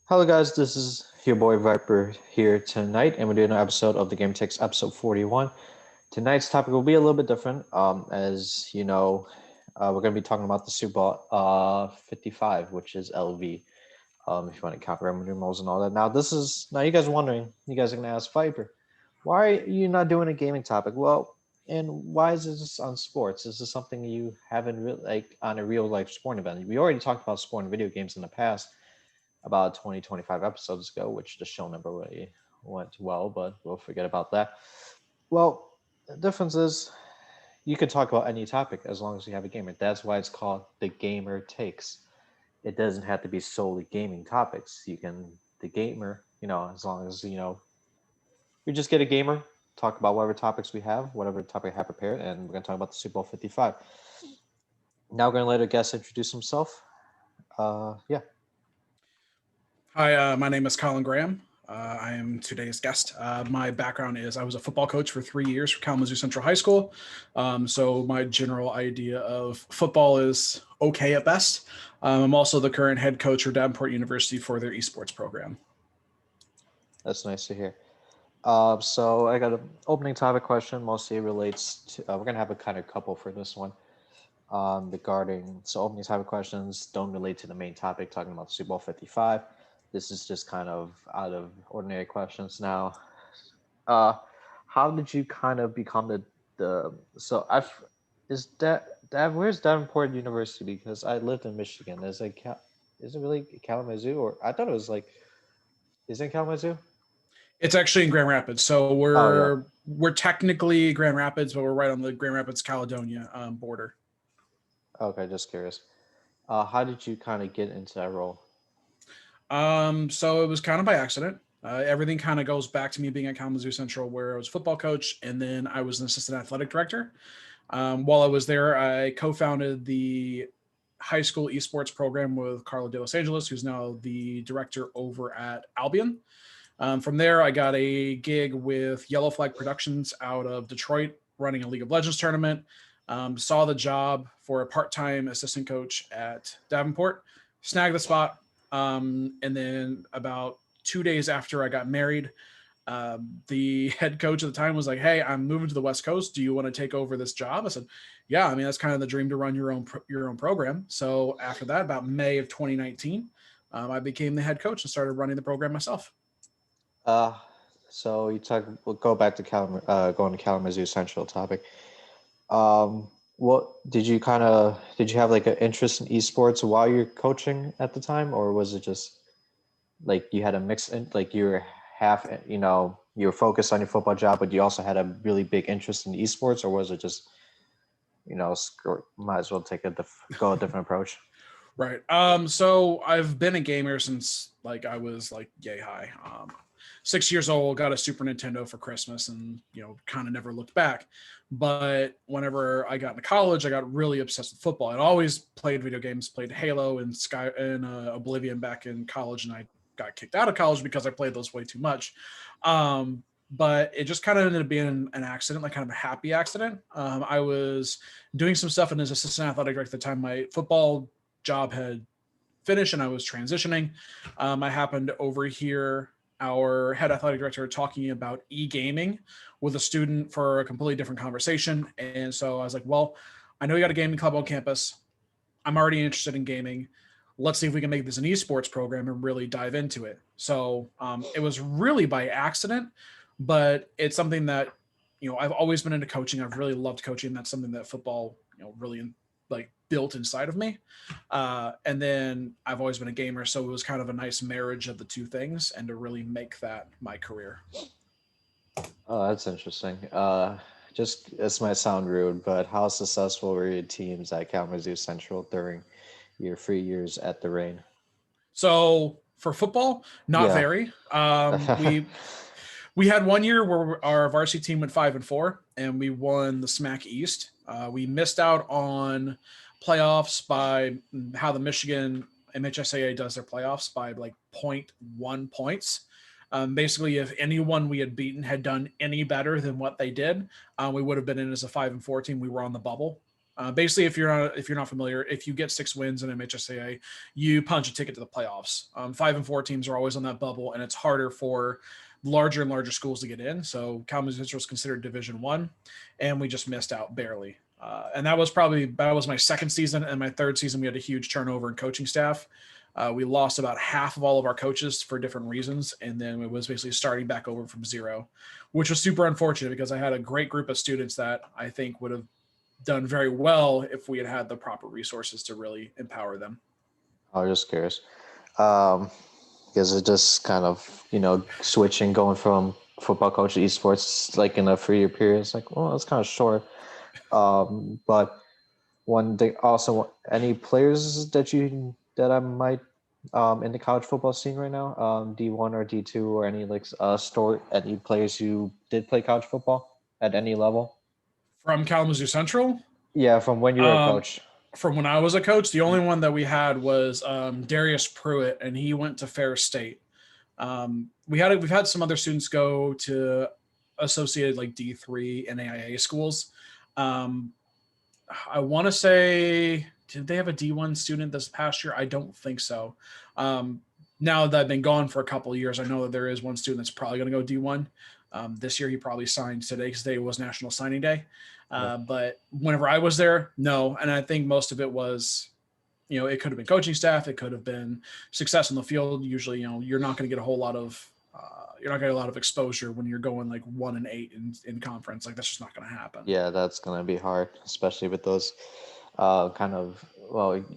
Hello, guys. This is your boy Viper here tonight, and we're doing an episode of the Game Takes episode 41. Tonight's topic will be a little bit different. As you know, we're going to be talking about the Super Bowl 55, which is LV. If you want to count Roman numerals and all that. Now you guys are wondering, you guys are going to ask Viper, why are you not doing a gaming topic? Well, and why is this on sports? Is this something you haven't really like on a real life sporting event? We already talked about sport and video games in the past about 20, 25 episodes ago, which the show never really went well, but we'll forget about that. Well, the difference is you can talk about any topic as long as you have a gamer. That's why it's called the Gamer Takes. It doesn't have to be solely gaming topics. You can, the gamer, as long as, you just get a gamer, talk about whatever topics we have, whatever topic I have prepared, and we're going to talk about the Super Bowl 55. Now we're going to let our guest introduce himself. Yeah. Hi, my name is Colin Graham. I am today's guest. My background is I was a football coach for 3 years for Kalamazoo Central High School. So my general idea of football is okay at best. I'm also the current head coach for Davenport University for their esports program. That's nice to hear. So I got an opening topic question. Mostly relates to. We're gonna have a kind of couple for this one. Regarding opening topic questions don't relate to the main topic, talking about Super Bowl 55. This is just kind of out of ordinary questions. Now, uh, how did you kind of become the? So I've is that where's Davenport University? Because I lived in Michigan. Is it really Kalamazoo, or I thought it was like, is it Kalamazoo? It's actually in Grand Rapids, so Oh yeah. we're technically Grand Rapids, but we're right on the Grand Rapids Caledonia border. Okay, just curious. How did you kind of get into that role? So it was kind of by accident. Everything kind of goes back to me being at Kalamazoo Central, where I was football coach, and then I was an assistant athletic director. While I was there, I co-founded the high school esports program with Carla de Los Angeles, who's now the director over at Albion. From there, I got a gig with Yellow Flag Productions out of Detroit, running a League of Legends tournament. Saw the job for a part-time assistant coach at Davenport, snagged the spot, and then about 2 days after I got married, the head coach at the time was like, "Hey, I'm moving to the West Coast. Do you want to take over this job?" I said, "Yeah, I mean that's kind of the dream to run your own program." So after that, about May of 2019, I became the head coach and started running the program myself. Uh, so you talk. We'll go back to going to Kalamazoo Central topic. What did you have like an interest in esports while you're coaching at the time, or was it just like you had a mix in, like you were half, you were focused on your football job, but you also had a really big interest in esports, or was it just, might as well go a different approach? Right. So I've been a gamer since like I was like yay high. 6 years old, got a Super Nintendo for Christmas, and kind of never looked back. But whenever I got into college, I got really obsessed with football. I'd always played video games, played Halo and Oblivion back in college, and I got kicked out of college because I played those way too much. But it just kind of ended up being an accident, like kind of a happy accident. I was doing some stuff and as assistant athletic director at the time, my football job had finished and I was transitioning. I happened to overhear our head athletic director talking about e-gaming with a student for a completely different conversation. And so I was like, well, I know you got a gaming club on campus. I'm already interested in gaming. Let's see if we can make this an esports program and really dive into it. So it was really by accident, but it's something that, I've always been into coaching. I've really loved coaching. That's something that football, really like built inside of me. And then I've always been a gamer. So it was kind of a nice marriage of the two things and to really make that my career. Oh, that's interesting. Just this might sound rude, but how successful were your teams at Kalamazoo Central during your 3 years at the Rain? So for football, not Yeah. very. We had 1 year where our varsity team went 5-4, and we won the SMAC East. We missed out on playoffs by how the Michigan MHSAA does their playoffs by like zero point 0.1 points. Basically, if anyone we had beaten had done any better than what they did, we would have been in as a 5-4 team. We were on the bubble. Basically, if you're not familiar, if you get 6 wins in MHSAA, you punch a ticket to the playoffs. 5 and 4 teams are always on that bubble, and it's harder for larger and larger schools to get in. So Kalamazoo Central was considered Division One, and we just missed out barely. And that was my second season, and my third season we had a huge turnover in coaching staff. We lost about half of all of our coaches for different reasons, and then it was basically starting back over from zero, which was super unfortunate because I had a great group of students that I think would have done very well if we had had the proper resources to really empower them. I was just curious. Because it just kind of, switching, going from football coach to esports, like in a 3-year period, it's like, well, it's kind of short. But one thing also, any players that I might in the college football scene right now, D1 or D2 or any like any players who did play college football at any level? From Kalamazoo Central, Yeah, from when you were a um, coach. from when I was a coach, the only one that we had was Darius Pruitt, and he went to Ferris State. We've had some other students go to associated like D3 and AIA schools. Um, I want to say, did they have a D1 student this past year? I don't think so. Now that I've been gone for a couple of years, I know that there is one student that's probably going to go D1. This year, he probably signed today because today was National Signing Day. Yeah. But whenever I was there, no. And I think most of it was, it could have been coaching staff. It could have been success on the field. Usually, you're not going to get a whole lot of you're not going to get a lot of exposure when you're going like 1-8 in conference. Like that's just not going to happen. Yeah, that's gonna be hard, especially with those kind of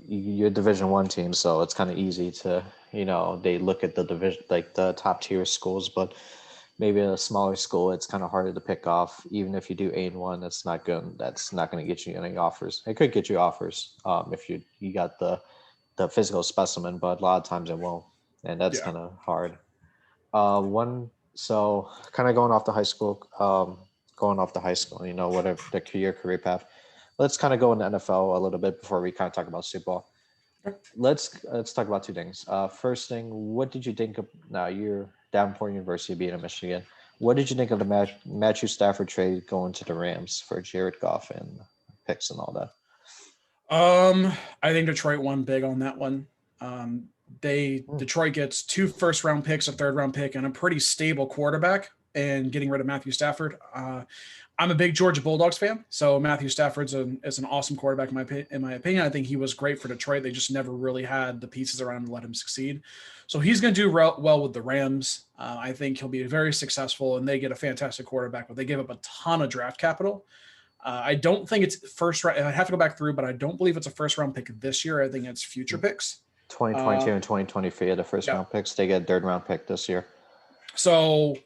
you're Division One team, so it's kind of easy to they look at the division like the top tier schools, but maybe a smaller school, it's kind of harder to pick off. Even if you do 8-1, that's not good. That's not going to get you any offers. It could get you offers if you got the physical specimen, but a lot of times it won't, and that's Yeah. kind of hard. So kind of going off the high school, whatever your career path. Let's kind of go into NFL a little bit before we kind of talk about Super Bowl. Let's talk about two things. First thing, what did you think of? Now you're Davenport University, being in Michigan. What did you think of the Matthew Stafford trade going to the Rams for Jared Goff and picks and all that? I think Detroit won big on that one. Detroit gets 2 first-round picks, a third-round pick, and a pretty stable quarterback. And getting rid of Matthew Stafford, I'm a big Georgia Bulldogs fan, so Matthew Stafford's is an awesome quarterback in my opinion. I think he was great for Detroit. They just never really had the pieces around to let him succeed. So he's going to do well with the Rams. I think he'll be very successful, and they get a fantastic quarterback, but they gave up a ton of draft capital. I don't think it's first round. I have to go back through, but I don't believe it's a first round pick this year. I think it's future picks. 2022 and 2023 are the first round picks. They get a third round pick this year. So,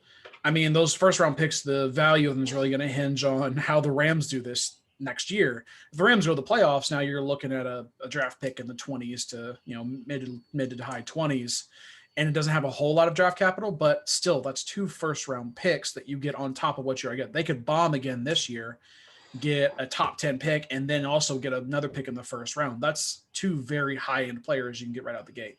I mean, those first round picks, the value of them is really going to hinge on how the Rams do this next year. If the Rams go to the playoffs, now you're looking at a draft pick in the 20s to mid to high 20s, and it doesn't have a whole lot of draft capital, but still, that's 2 first round picks that you get on top of what you're getting. They could bomb again this year, get a top 10 pick, and then also get another pick in the first round. That's 2 very high-end players you can get right out the gate.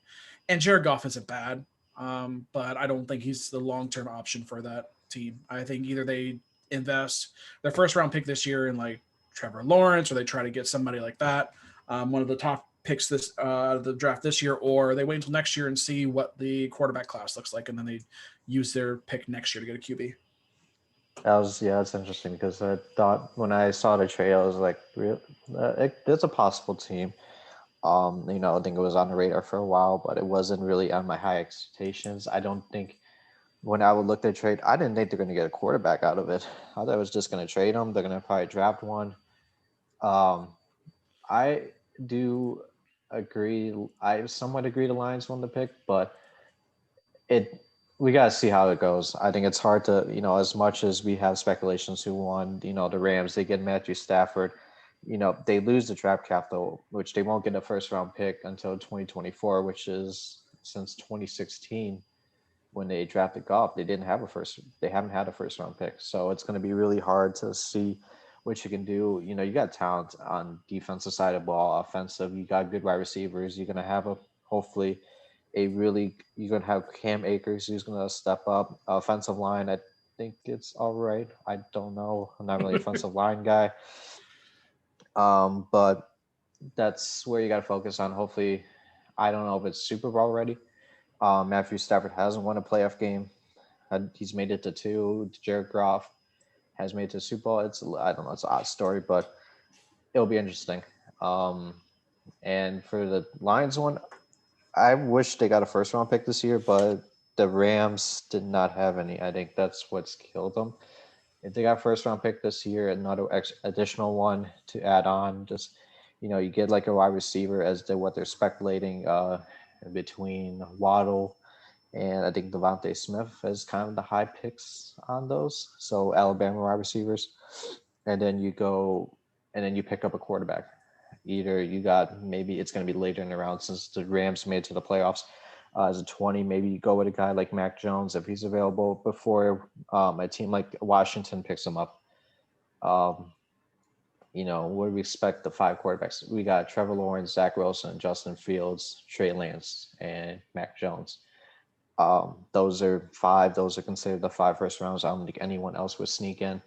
And Jared Goff isn't bad, but I don't think he's the long-term option for that team. I think either they invest their first-round pick this year in like Trevor Lawrence, or they try to get somebody like that, one of the top picks out of the draft this year, or they wait until next year and see what the quarterback class looks like, and then they use their pick next year to get a QB. That's interesting because I thought when I saw the trade, I was like, it's a possible team. I think it was on the radar for a while, but it wasn't really on my high expectations. I don't think when I would look at the trade, I didn't think they're going to get a quarterback out of it. I thought it was just going to trade them. They're going to probably draft one. I do agree. I somewhat agree the Lions won the pick, but we got to see how it goes. I think it's hard to, as much as we have speculations who won, the Rams, they get Matthew Stafford, they lose the draft capital, which they won't get a first round pick until 2024, which is since 2016 when they drafted Goff. They haven't had a first round pick. So it's going to be really hard to see what you can do. You got talent on defensive side of the ball, offensive, you got good wide receivers. You're going to have hopefully you're going to have Cam Akers who's going to step up. Offensive line, I think it's all right. I don't know. I'm not really an offensive line guy. But that's where you got to focus on. Hopefully, I don't know if it's Super Bowl ready. Matthew Stafford hasn't won a playoff game. He's made it to two. Jared Goff has made it to Super Bowl. I don't know. It's an odd story, but it'll be interesting. Um, and for the Lions one, I wish they got a first round pick this year, but the Rams did not have any. I think that's what's killed them. If they got first round pick this year, another additional one to add on, just you get like a wide receiver as to what they're speculating between Waddle and I think Devontae Smith is kind of the high picks on those. So Alabama wide receivers, and then you pick up a quarterback. Either you got maybe it's going to be later in the round since the Rams made it to the playoffs as a 20. Maybe you go with a guy like Mac Jones if he's available before a team like Washington picks him up. Um, what do we expect the five quarterbacks? We got Trevor Lawrence, Zach Wilson, Justin Fields, Trey Lance, and Mac Jones. Those are five. Those are considered the five first rounds. I don't think anyone else would sneak in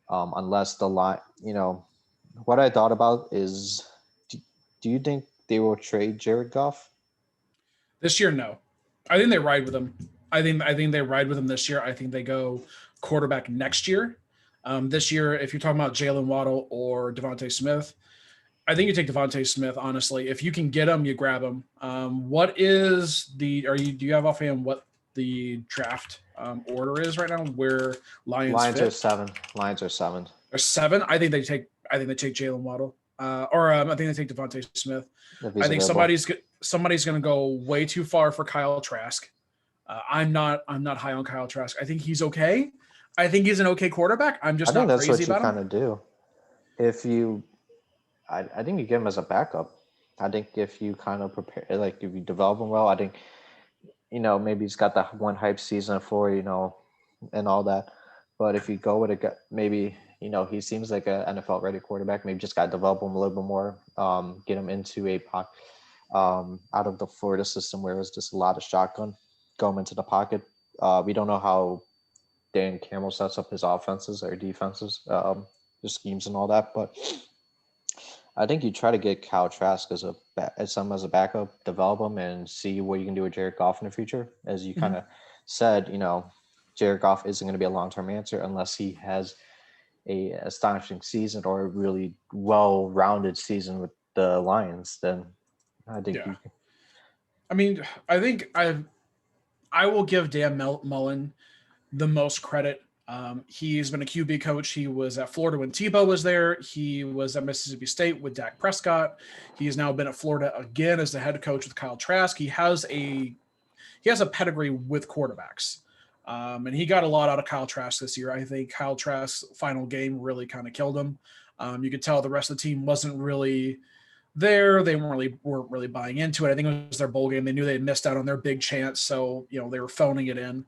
unless the line. What I thought about is, do you think they will trade Jared Goff? This year, no. I think they ride with him. I think they ride with him this year. I think they go quarterback next year. This year, if you're talking about Jalen Waddle or Devontae Smith, I think you take Devontae Smith. Honestly, if you can get him, you grab him. What is the? Do you have offhand what the draft order is right now? Where Lions Lions are fit? seven. Lions are seven. Or seven? I think they take. I think they take Jalen Waddle. I think they take Devontae Smith. If I he's think available. somebody's going to go way too far for Kyle Trask. I'm not high on Kyle Trask. I think he's okay. I think he's an okay quarterback. I'm I just think not that's crazy what you about him. kind of do. If you, I think you get him as a backup. I think if you kind of prepare, like if you develop him well, I think maybe he's got that one hype season for and all that. But if you go with maybe he seems like an NFL ready quarterback. Maybe just got to develop him a little bit more. Get him into a pocket out of the Florida system where it's just a lot of shotgun. Go him into the pocket. We don't know how Dan Campbell sets up his offenses or defenses, his schemes and all that, but I think you try to get Kyle Trask as a backup, develop him, and see what you can do with Jared Goff in the future. As you kind Mhm. of said, Jared Goff isn't going to be a long-term answer unless he has a astonishing season or a really well-rounded season with the Lions. Then I think Yeah. you. I mean, I will give Dan Mullen the most credit. He's been a QB coach. He was at Florida when Tebow was there. He was at Mississippi State with Dak Prescott. He's now been at Florida again as the head coach with Kyle Trask. He has a pedigree with quarterbacks. And he got a lot out of Kyle Trask this year. I think Kyle Trask's final game really kind of killed him. You could tell the rest of the team wasn't really there. They weren't really buying into it. I think it was their bowl game. They knew they had missed out on their big chance, so they were phoning it in.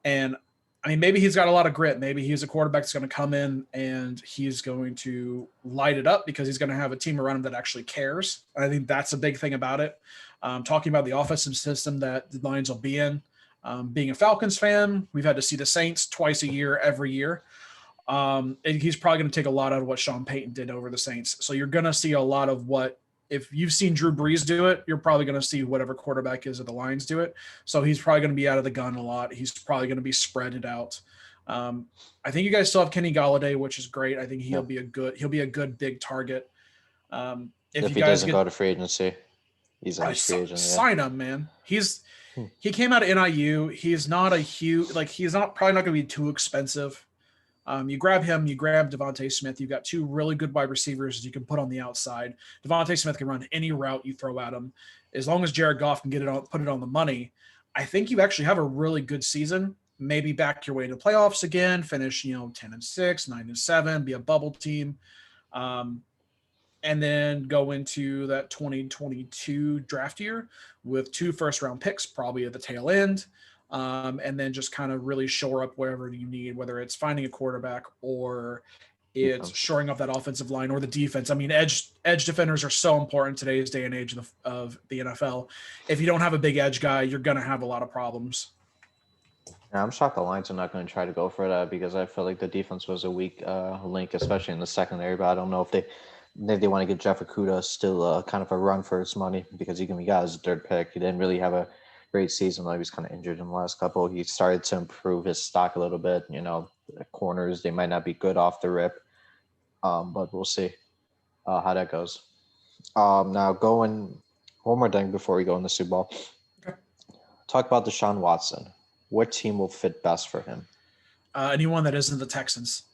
And I mean, maybe he's got a lot of grit. Maybe he's a quarterback that's going to come in and he's going to light it up because he's going to have a team around him that actually cares. I think that's a big thing about it. Talking about the offensive system that the Lions will be in. Being a Falcons fan, we've had to see the Saints twice a year, every year. And he's probably going to take a lot out of what Sean Payton did over the Saints. So you're going to see a lot of what, if you've seen Drew Brees do it, you're probably going to see whatever quarterback is at the Lions do it. So he's probably going to be out of the gun a lot. He's probably going to be spreaded out. I think you guys still have Kenny Galladay, which is great. I think he'll Yep. be a good big target. If If you he guys doesn't get go to free agency, he's a free agent. Yeah. sign him, man. Hmm. He came out of NIU. He's not a huge he's not probably not going to be too expensive. You grab him, you grab Devontae Smith. You've got two really good wide receivers you can put on the outside. Devontae Smith can run any route you throw at him. As long as Jared Goff can put it on the money, I think you actually have a really good season. Maybe back your way to the playoffs again, finish 10-6, 9-7, be a bubble team, um, and then go into that 2022 draft year with two first round picks, probably at the tail end. And then just kind of really shore up wherever you need, whether it's finding a quarterback or it's Defense. shoring up that offensive line or the defense. I mean, edge defenders are so important in today's day and age of the NFL. If you don't have a big edge guy, you're going to have a lot of problems. Yeah, I'm shocked the Lions are not going to try to go for that because I feel like the defense was a weak link, especially in the secondary. But I don't know if Maybe they want to give Jeff Okuda still kind of a run for his money because he got his third pick. He didn't really have a great season. Though he was kind of injured in the last couple. He started to improve his stock a little bit. The corners, they might not be good off the rip, but we'll see how that goes. Now going one more thing before we go in the Super Bowl. Okay. Talk about Deshaun Watson. What team will fit best for him? Anyone that isn't the Texans.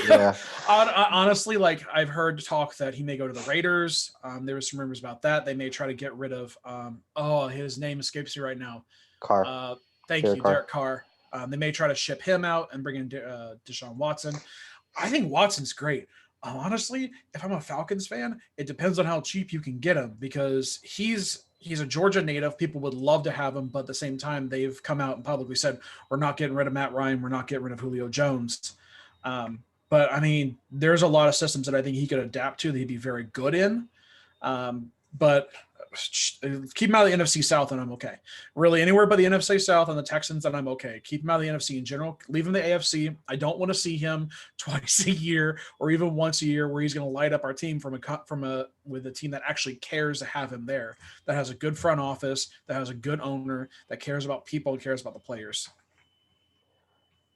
Yeah. Honestly, like I've heard talk that he may go to the Raiders. There was some rumors about that. They may try to get rid of. His name escapes me right now. Carr. Thank Derek you, Carr. Derek Carr. They may try to ship him out and bring in Deshaun Watson. I think Watson's great. Honestly, if I'm a Falcons fan, it depends on how cheap you can get him because he's a Georgia native. People would love to have him, but at the same time, they've come out and publicly said, we're not getting rid of Matt Ryan. We're not getting rid of Julio Jones. But I mean, there's a lot of systems that I think he could adapt to that he'd be very good in. But keep him out of the NFC South and I'm okay. Really, anywhere but the NFC South and the Texans, and I'm okay. Keep him out of the NFC in general. Leave him the AFC. I don't want to see him twice a year or even once a year where he's going to light up our team with a team that actually cares to have him there, that has a good front office, that has a good owner, that cares about people, cares about the players.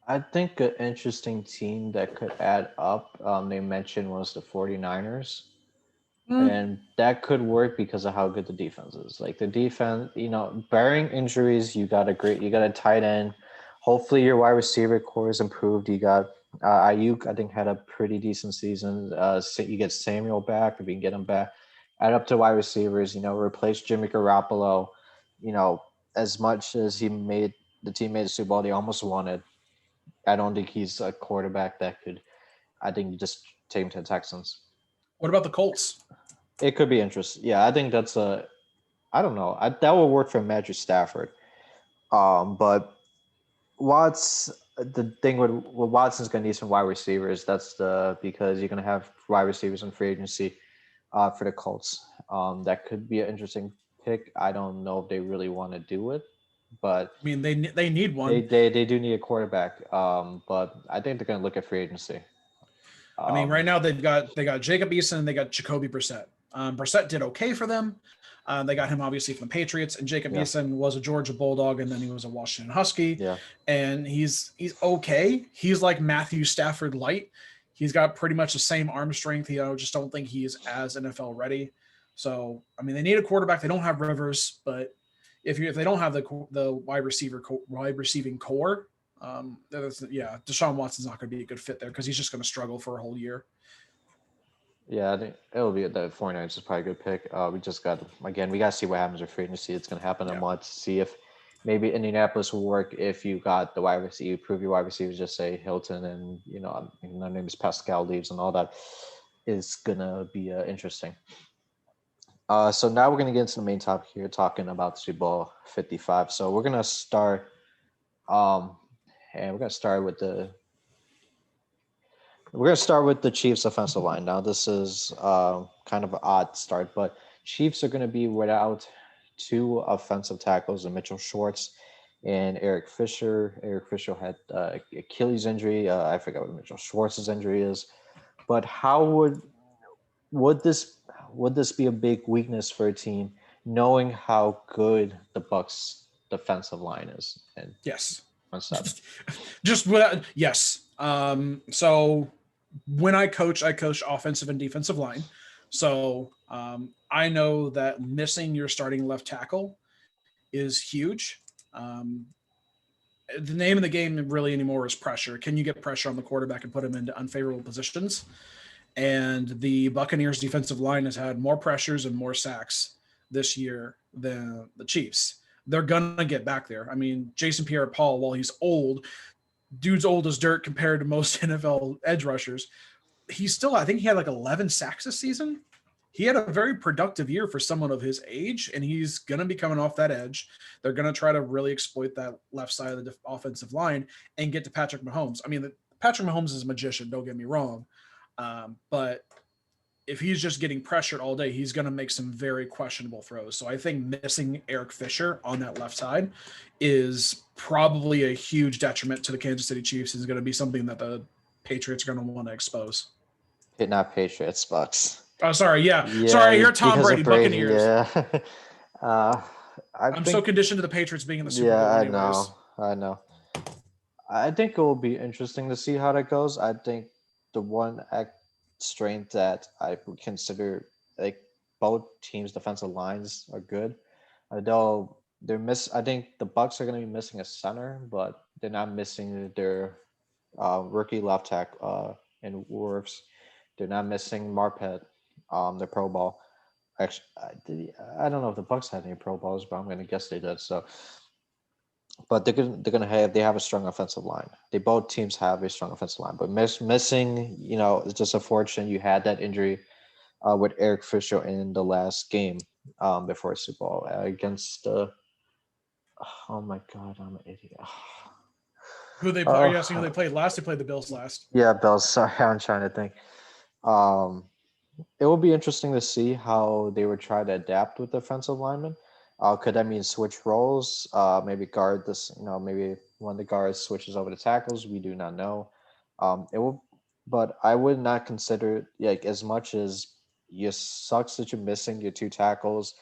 I think an interesting team that could add up, they mentioned, was the 49ers. And that could work because of how good the defense is. Like the defense, barring injuries, you got a tight end. Hopefully your wide receiver core is improved. You got Ayuk, I think, had a pretty decent season. You get Samuel back if you can get him back. Add up to wide receivers, replace Jimmy Garoppolo. As much as the team made the Super Bowl, they almost won it. I don't think he's a quarterback that could. I think you just take him to the Texans. What about the Colts? It could be interesting. Yeah, I think that's a. I don't know. That would work for Matthew Stafford. But the thing with Watson's going to need some wide receivers. Because you're going to have wide receivers in free agency for the Colts. That could be an interesting pick. I don't know if they really want to do it, but I mean, they need one. They do need a quarterback. But I think they're going to look at free agency. I mean, right now they got Jacob Eason and they got Jacoby Brissett. Brissett did okay for them. They got him obviously from the Patriots, and Jacob Eason was a Georgia Bulldog, and then he was a Washington Husky. Yeah, and he's okay. He's like Matthew Stafford light. He's got pretty much the same arm strength. Just don't think he's as NFL ready. So I mean, they need a quarterback. They don't have Rivers, but if they don't have the wide receiving core, Deshaun Watson's not going to be a good fit there because he's just going to struggle for a whole year. Yeah, I think it'll be the 49ers is probably a good pick. We got to see what happens with free agency. It's going to happen in a month. See if maybe Indianapolis will work if you got the wide receiver. You prove your wide receivers, just say Hilton and my name is Pascal leaves and all that is going to be interesting. So now we're going to get into the main topic here, talking about Super Bowl 55. So we're going to start, and we're going to start with the Chiefs offensive line. Now, this is kind of an odd start, but Chiefs are going to be without two offensive tackles, and Mitchell Schwartz and Eric Fisher. Eric Fisher had Achilles injury. I forgot what Mitchell Schwartz's injury is. But how would this be a big weakness for a team, knowing how good the Bucs defensive line is? And yes, just yes. So when I coach offensive and defensive line. So I know that missing your starting left tackle is huge. The name of the game really anymore is pressure. Can you get pressure on the quarterback and put him into unfavorable positions? And the Buccaneers defensive line has had more pressures and more sacks this year than the Chiefs. They're going to get back there. I mean, Jason Pierre-Paul, while he's old, dude's old as dirt compared to most NFL edge rushers. He's still, I think he had like 11 sacks this season. He had a very productive year for someone of his age, and he's going to be coming off that edge. They're going to try to really exploit that left side of the offensive line and get to Patrick Mahomes. I mean, Patrick Mahomes is a magician, don't get me wrong. But if he's just getting pressured all day, he's going to make some very questionable throws. So I think missing Eric Fisher on that left side is probably a huge detriment to the Kansas City Chiefs. Is going to be something that the Patriots are going to want to expose. Not Patriots, Bucks. Oh, sorry. Yeah. Sorry. I Yeah, hear Tom because Brady, of Brady. Buccaneers. Yeah. uh, I I'm so think. conditioned to the Patriots being in the Super Yeah, Bowl, I anyways. know. I know. I think it will be interesting to see how that goes. I think the one strength that I would consider, like, both teams' defensive lines are good. Though I think the Bucks are going to be missing a center, but they're not missing their rookie left tackle in Wolves. They're not missing Marpet, the Pro Bowl. Actually, I don't know if the Bucks had any Pro Bowls, but I'm going to guess they did. So, but they have a strong offensive line. They both teams have a strong offensive line, but missing, it's just unfortunate you had that injury with Eric Fisher in the last game before Super Bowl against the. Oh my God, I'm an idiot. Are you asking who Oh they played last? They played the Bills last. yeah, Bills. Sorry, I'm trying to think. Um, it will be interesting to see how they would try to adapt with defensive linemen. Could that mean switch roles? Maybe guard this. Maybe one of the guards switches over to tackles. We do not know. It will, but I would not consider, like, as much as you sucks that you're missing your two tackles.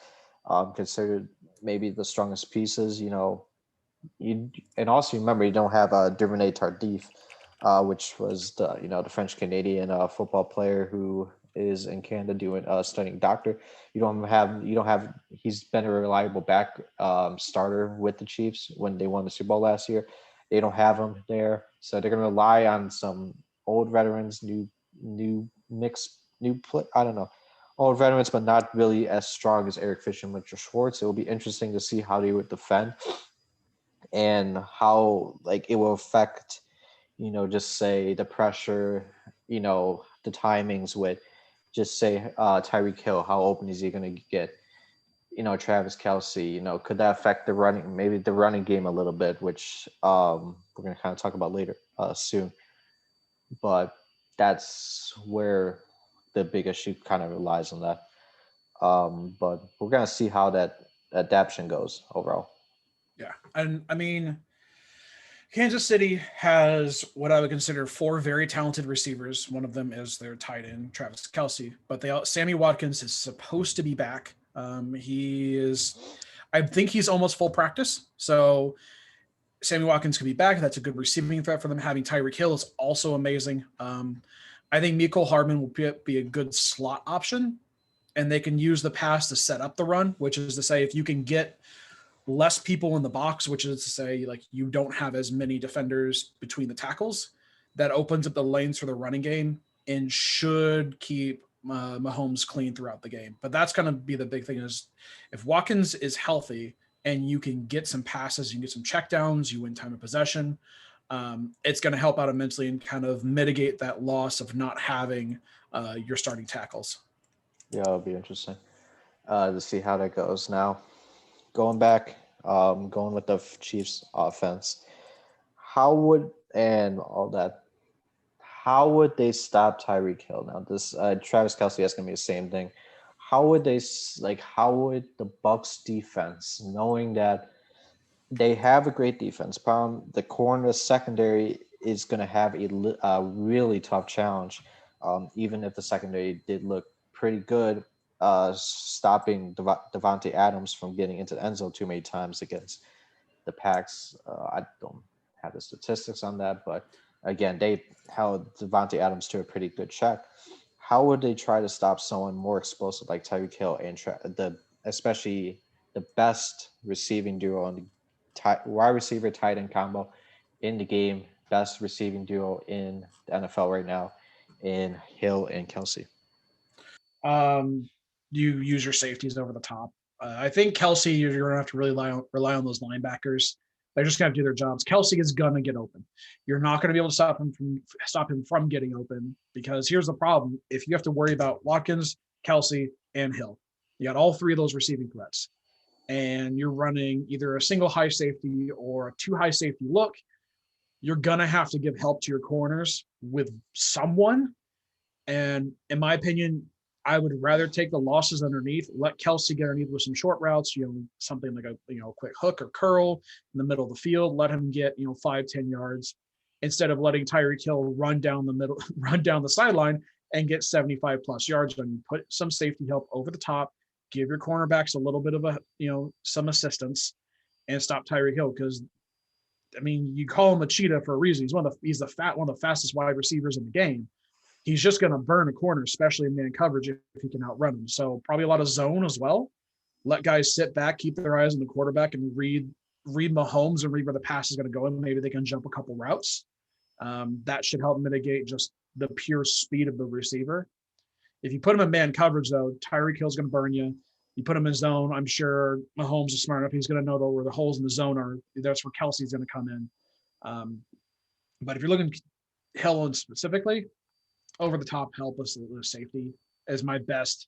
Considered maybe the strongest pieces. And also remember you don't have Duvernay Tardif, which was the French Canadian football player who is in Canada doing studying doctor. You don't have he's been a reliable back starter with the Chiefs when they won the Super Bowl last year. They don't have him there, so they're gonna rely on some old veterans, new mix, new play. I don't know. Old veterans, but not really as strong as Eric Fisher and Mitchell Schwartz. It will be interesting to see how they would defend and how, like, it will affect, just say the pressure, the timings with, just say, Tyreek Hill. How open is he going to get? Travis Kelsey. Could that affect the running, maybe the running game a little bit, which we're going to kind of talk about later soon. But that's where the big issue kind of relies on that. But we're going to see how that adaptation goes overall. Yeah. And I mean, Kansas City has what I would consider four very talented receivers. One of them is their tight end, Travis Kelsey. But Sammy Watkins is supposed to be back. He is, I think he's almost full practice. So Sammy Watkins could be back. That's a good receiving threat for them. Having Tyreek Hill is also amazing. I think Mecole Hardman will be a good slot option, and they can use the pass to set up the run, which is to say, if you can get less people in the box, which is to say, like, you don't have as many defenders between the tackles, that opens up the lanes for the running game and should keep Mahomes clean throughout the game. But that's going to be the big thing is if Watkins is healthy and you can get some passes, you can get some checkdowns, you win time of possession. It's going to help out immensely and kind of mitigate that loss of not having your starting tackles. Yeah, it'll be interesting to see how that goes. Now, going back, going with the Chiefs offense, how would and all that? How would they stop Tyreek Hill? Now, this Travis Kelsey is going to be the same thing. How would like? How would the Bucks defense, knowing that they have a great defense, problem the corner secondary is going to have a really tough challenge. Even if the secondary did look pretty good, stopping Devontae Adams from getting into the end zone too many times against the Packs. I don't have the statistics on that, but again, they held Devontae Adams to a pretty good check. How would they try to stop someone more explosive like Tyreek Hill and especially the best receiving duo on the wide receiver tight end combo in the game, best receiving duo in the NFL right now, in Hill and Kelsey? You use your safeties over the top. I think Kelsey, you're going to have to really rely on those linebackers. They're just going to do their jobs. Kelsey is going to get open. You're not going to be able to stop him from getting open because here's the problem: if you have to worry about Watkins, Kelsey, and Hill, you got all three of those receiving threats, and you're running either a single high safety or a two high safety look. You're going to have to give help to your corners with someone, and in my opinion, I would rather take the losses underneath, let Kelsey get underneath with some short routes, something like a quick hook or curl in the middle of the field, let him get 5-10 yards instead of letting Tyreek Hill run down the middle, run down the sideline and get 75 plus yards on you. Put some safety help over the top, give your cornerbacks a little bit of some assistance, and stop Tyreek Hill because I mean, you call him a cheetah for a reason. One of the fastest wide receivers in the game. He's just going to burn a corner, especially in man coverage if he can outrun him. So probably a lot of zone as well. Let guys sit back, keep their eyes on the quarterback, and read Mahomes and read where the pass is going to go, and maybe they can jump a couple routes. That should help mitigate just the pure speed of the receiver. If you put him in man coverage, though, Tyreek Hill's going to burn you. You put him in zone, I'm sure Mahomes is smart enough. He's going to know where the holes in the zone are. That's where Kelsey's going to come in. But if you're looking Hill specifically, over the top help with safety is my best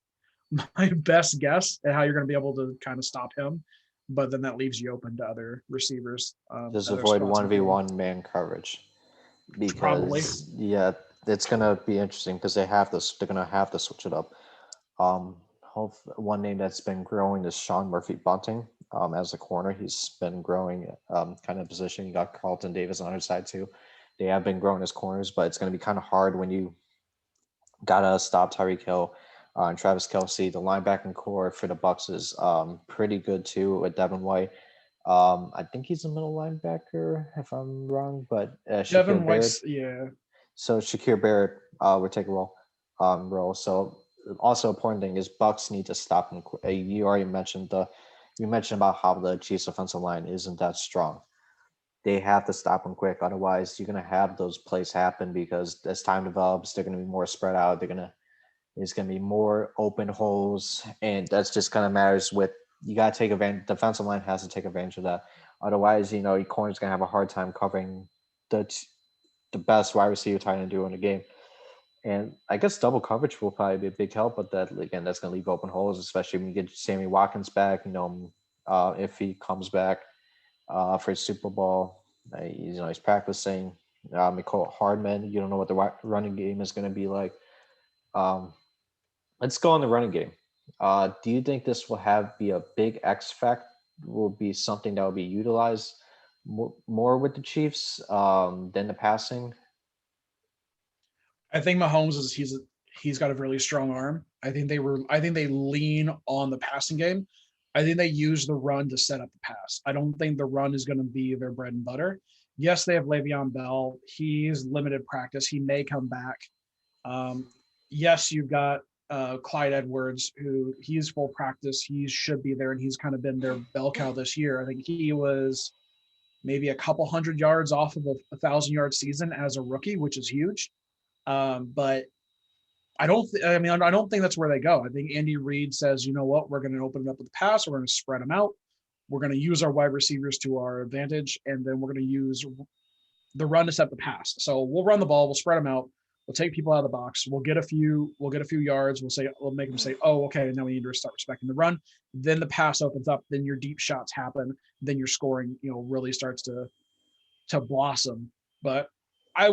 guess at how you're going to be able to kind of stop him. But then that leaves you open to other receivers. Just Other avoid spots 1v1 man coverage probably. because yeah, it's gonna be interesting because they're gonna have to switch it up. One name that's been growing is Sean Murphy Bunting. As a corner, he's been growing kind of position. You got Carlton Davis on his side too. They have been growing as corners, but it's going to be kind of hard when you gotta stop Tyreek Hill and Travis Kelsey. The linebacking core for the Bucks is pretty good too with Devin White. I think he's a middle linebacker if I'm wrong, but Devin Shakir Barrett. White's, yeah. So Shakir Barrett will take a role. So also important thing is Bucks need to stop him. You already mentioned you mentioned about how the Chiefs offensive line isn't that strong. They have to stop him quick, otherwise you're gonna have those plays happen because as time develops, they're gonna be more spread out. There's gonna be more open holes, and that's just kind of matters with you gotta take advantage. Defensive line has to take advantage of that. Otherwise, your corner's gonna have a hard time covering the the best wide receiver tight end duo in the game. And I guess double coverage will probably be a big help, but that again, that's going to leave open holes, especially when you get Sammy Watkins back. If he comes back for his Super Bowl, he's practicing. Nicole Hardman, you don't know what the running game is going to be like. Um, let's go on the running game. Do you think this will be a big X factor? Will be something that will be utilized more with the Chiefs than the passing? I think Mahomes he's got a really strong arm. I think they lean on the passing game. I think they use the run to set up the pass. I don't think the run is going to be their bread and butter. Yes, they have Le'Veon Bell. He's limited practice. He may come back. Um, yes, you've got Clyde Edwards, who he's full practice. He should be there, and he's kind of been their bell cow this year. I think he was maybe a couple hundred yards off of a 1,000 yard season as a rookie, which is huge. But I don't think that's where they go. I think Andy Reid says, you know what, we're going to open it up with the pass. We're going to spread them out. We're going to use our wide receivers to our advantage, and then we're going to use the run to set the pass. So we'll run the ball. We'll spread them out. We'll take people out of the box. We'll get a few yards. We'll make them say, oh, okay, now we need to start respecting the run. Then the pass opens up. Then your deep shots happen. Then your scoring, really starts to blossom. But I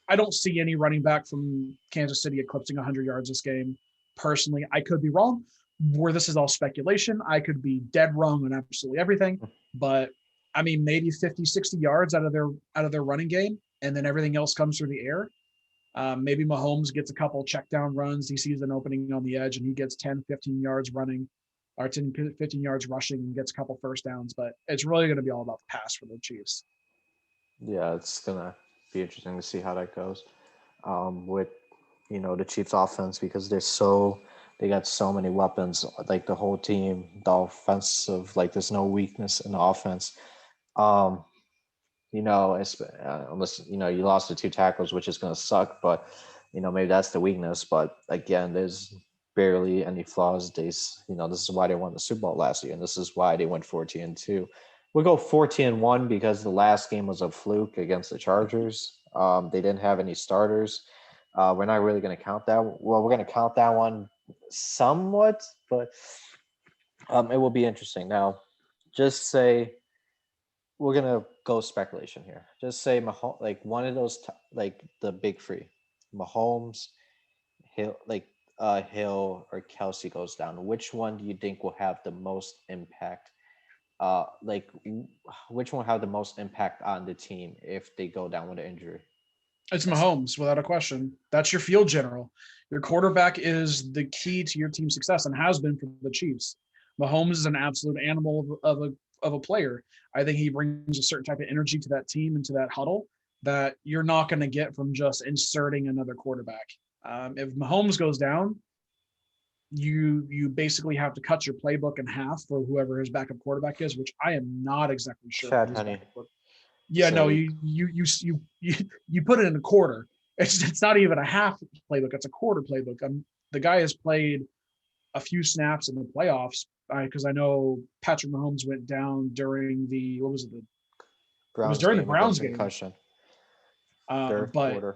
I don't see any running back from Kansas City eclipsing 100 yards this game. Personally, I could be wrong. Where this is all speculation, I could be dead wrong on absolutely everything. But I mean, maybe 50, 60 yards out of their running game, and then everything else comes through the air. Maybe Mahomes gets a couple check down runs. He sees an opening on the edge, and he gets 10, 15 yards running, or 10, 15 yards rushing, and gets a couple first downs. But it's really going to be all about the pass for the Chiefs. Yeah, it's gonna be interesting to see how that goes with the Chiefs' offense because they got so many weapons. Like the whole team, the offensive, like there's no weakness in the offense. Um, unless you lost the two tackles, which is gonna suck, but maybe that's the weakness. But again, there's barely any flaws. This is why they won the Super Bowl last year, and this is why they went 14-2. We'll go 14-1 because the last game was a fluke against the Chargers. They didn't have any starters. We're not really going to count that. Well, we're going to count that one somewhat, but it will be interesting. Now, just say we're going to go speculation here. Just say like one of those, like the big three, Mahomes, Hill, Hill or Kelsey goes down. Which one do you think will have the most impact? Which one have the most impact on the team if they go down with an injury? It's That's Mahomes, without a question. That's your field general. Your quarterback is the key to your team's success and has been for the Chiefs. Mahomes is an absolute animal of a player. I think he brings a certain type of energy to that team and to that huddle that you're not going to get from just inserting another quarterback. If Mahomes goes down, you basically have to cut your playbook in half for whoever his backup quarterback is, which I am not exactly sure Chad who his Henne. backup quarterback. Yeah, no, So you put it in a quarter. It's not even a half playbook; it's a quarter playbook. The guy has played a few snaps in the playoffs because I know Patrick Mahomes went down during the what was it? It was Browns during the game against Browns game. concussion, third But quarter.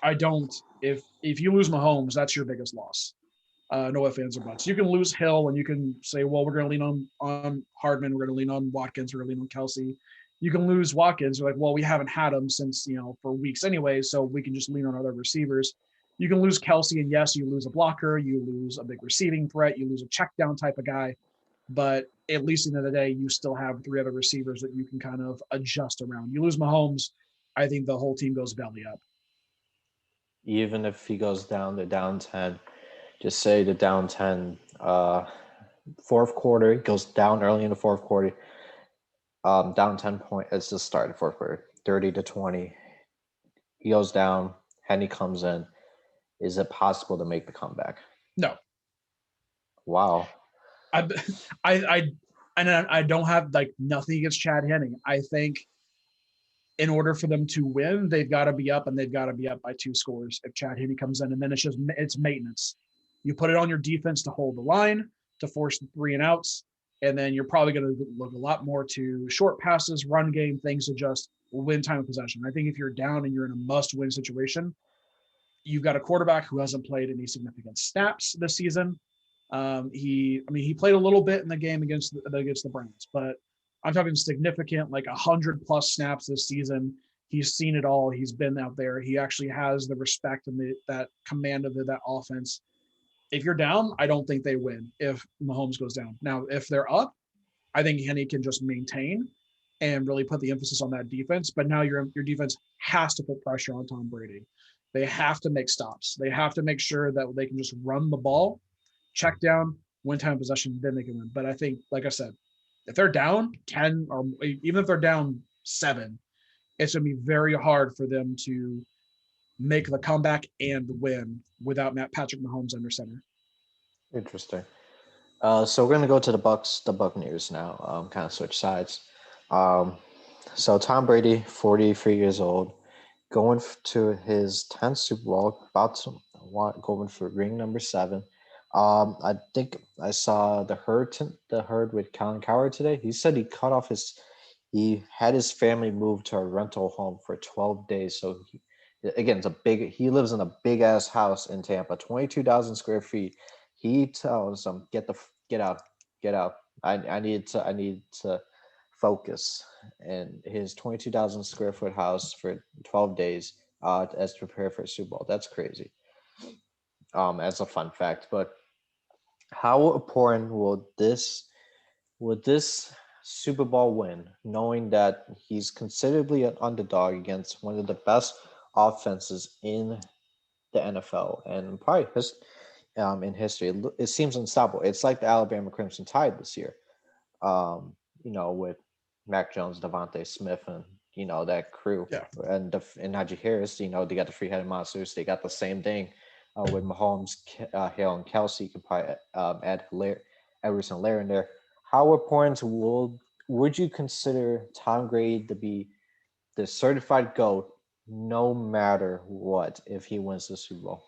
I don't. If you lose Mahomes, that's your biggest loss. No ifs, ands, or buts. You can lose Hill, and you can say, "Well, we're going to lean on Hardman. We're going to lean on Watkins. We're going to lean on Kelsey." You can lose Watkins. You're like, "Well, we haven't had him since for weeks anyway, so we can just lean on other receivers." You can lose Kelsey, and yes, you lose a blocker, you lose a big receiving threat, you lose a check down type of guy, but at least at the end of the day, you still have three other receivers that you can kind of adjust around. You lose Mahomes, I think the whole team goes belly up. Even if he goes down the down 10, just say the down 10, fourth quarter, he goes down early in the fourth quarter, down 10 point. It's the start of the fourth quarter, 30-20. He goes down, Henny comes in. Is it possible to make the comeback? No, Wow. I, I, I don't have like nothing against Chad Henne. I think in order for them to win, they've got to be up and they've got to be up by 2 scores if Chad Henne comes in. And then it's maintenance. You put it on your defense to hold the line, to force the 3 and outs. And then you're probably going to look a lot more to short passes, run game, things to just win time of possession. I think if you're down and you're in a must win situation, you've got a quarterback who hasn't played any significant snaps this season. He played a little bit in the game against the Browns, but I'm talking significant, like 100+ snaps this season. He's seen it all. He's been out there. He actually has the respect and that command of that offense. If you're down, I don't think they win if Mahomes goes down. Now, if they're up, I think Henne can just maintain and really put the emphasis on that defense. But now your defense has to put pressure on Tom Brady. They have to make stops. They have to make sure that they can just run the ball, check down, win time possession, then they can win. But I think, like I said, if they're down 10 or even if they're down 7, it's going to be very hard for them to make the comeback and win without Patrick Mahomes under center. Interesting. So we're gonna go to the Buccaneers now. Kind of switch sides. Um, so Tom Brady, 43 years old, going to his 10th Super Bowl, about to going for ring number 7. I think I saw the herd with Colin Coward today. He said he had his family move to a rental home for 12 days. So again, he lives in a big ass house in Tampa, 22,000 square feet. He tells them, get out, get out. I need to focus. And his 22,000 square foot house for 12 days as to prepare for a Super Bowl. That's crazy. As a fun fact, but how important will this Super Bowl win, knowing that he's considerably an underdog against one of the best offenses in the NFL and probably in history? It seems unstoppable. It's like the Alabama Crimson Tide this year. With Mac Jones, Devontae Smith, and that crew, Yeah. and Najee Harris. They got the free-headed monsters. They got the same thing with Mahomes, Hill, and Kelsey. You could probably add Everson Lair in there. How important would you consider Tom Brady to be the certified GOAT, no matter what, if he wins the Super Bowl?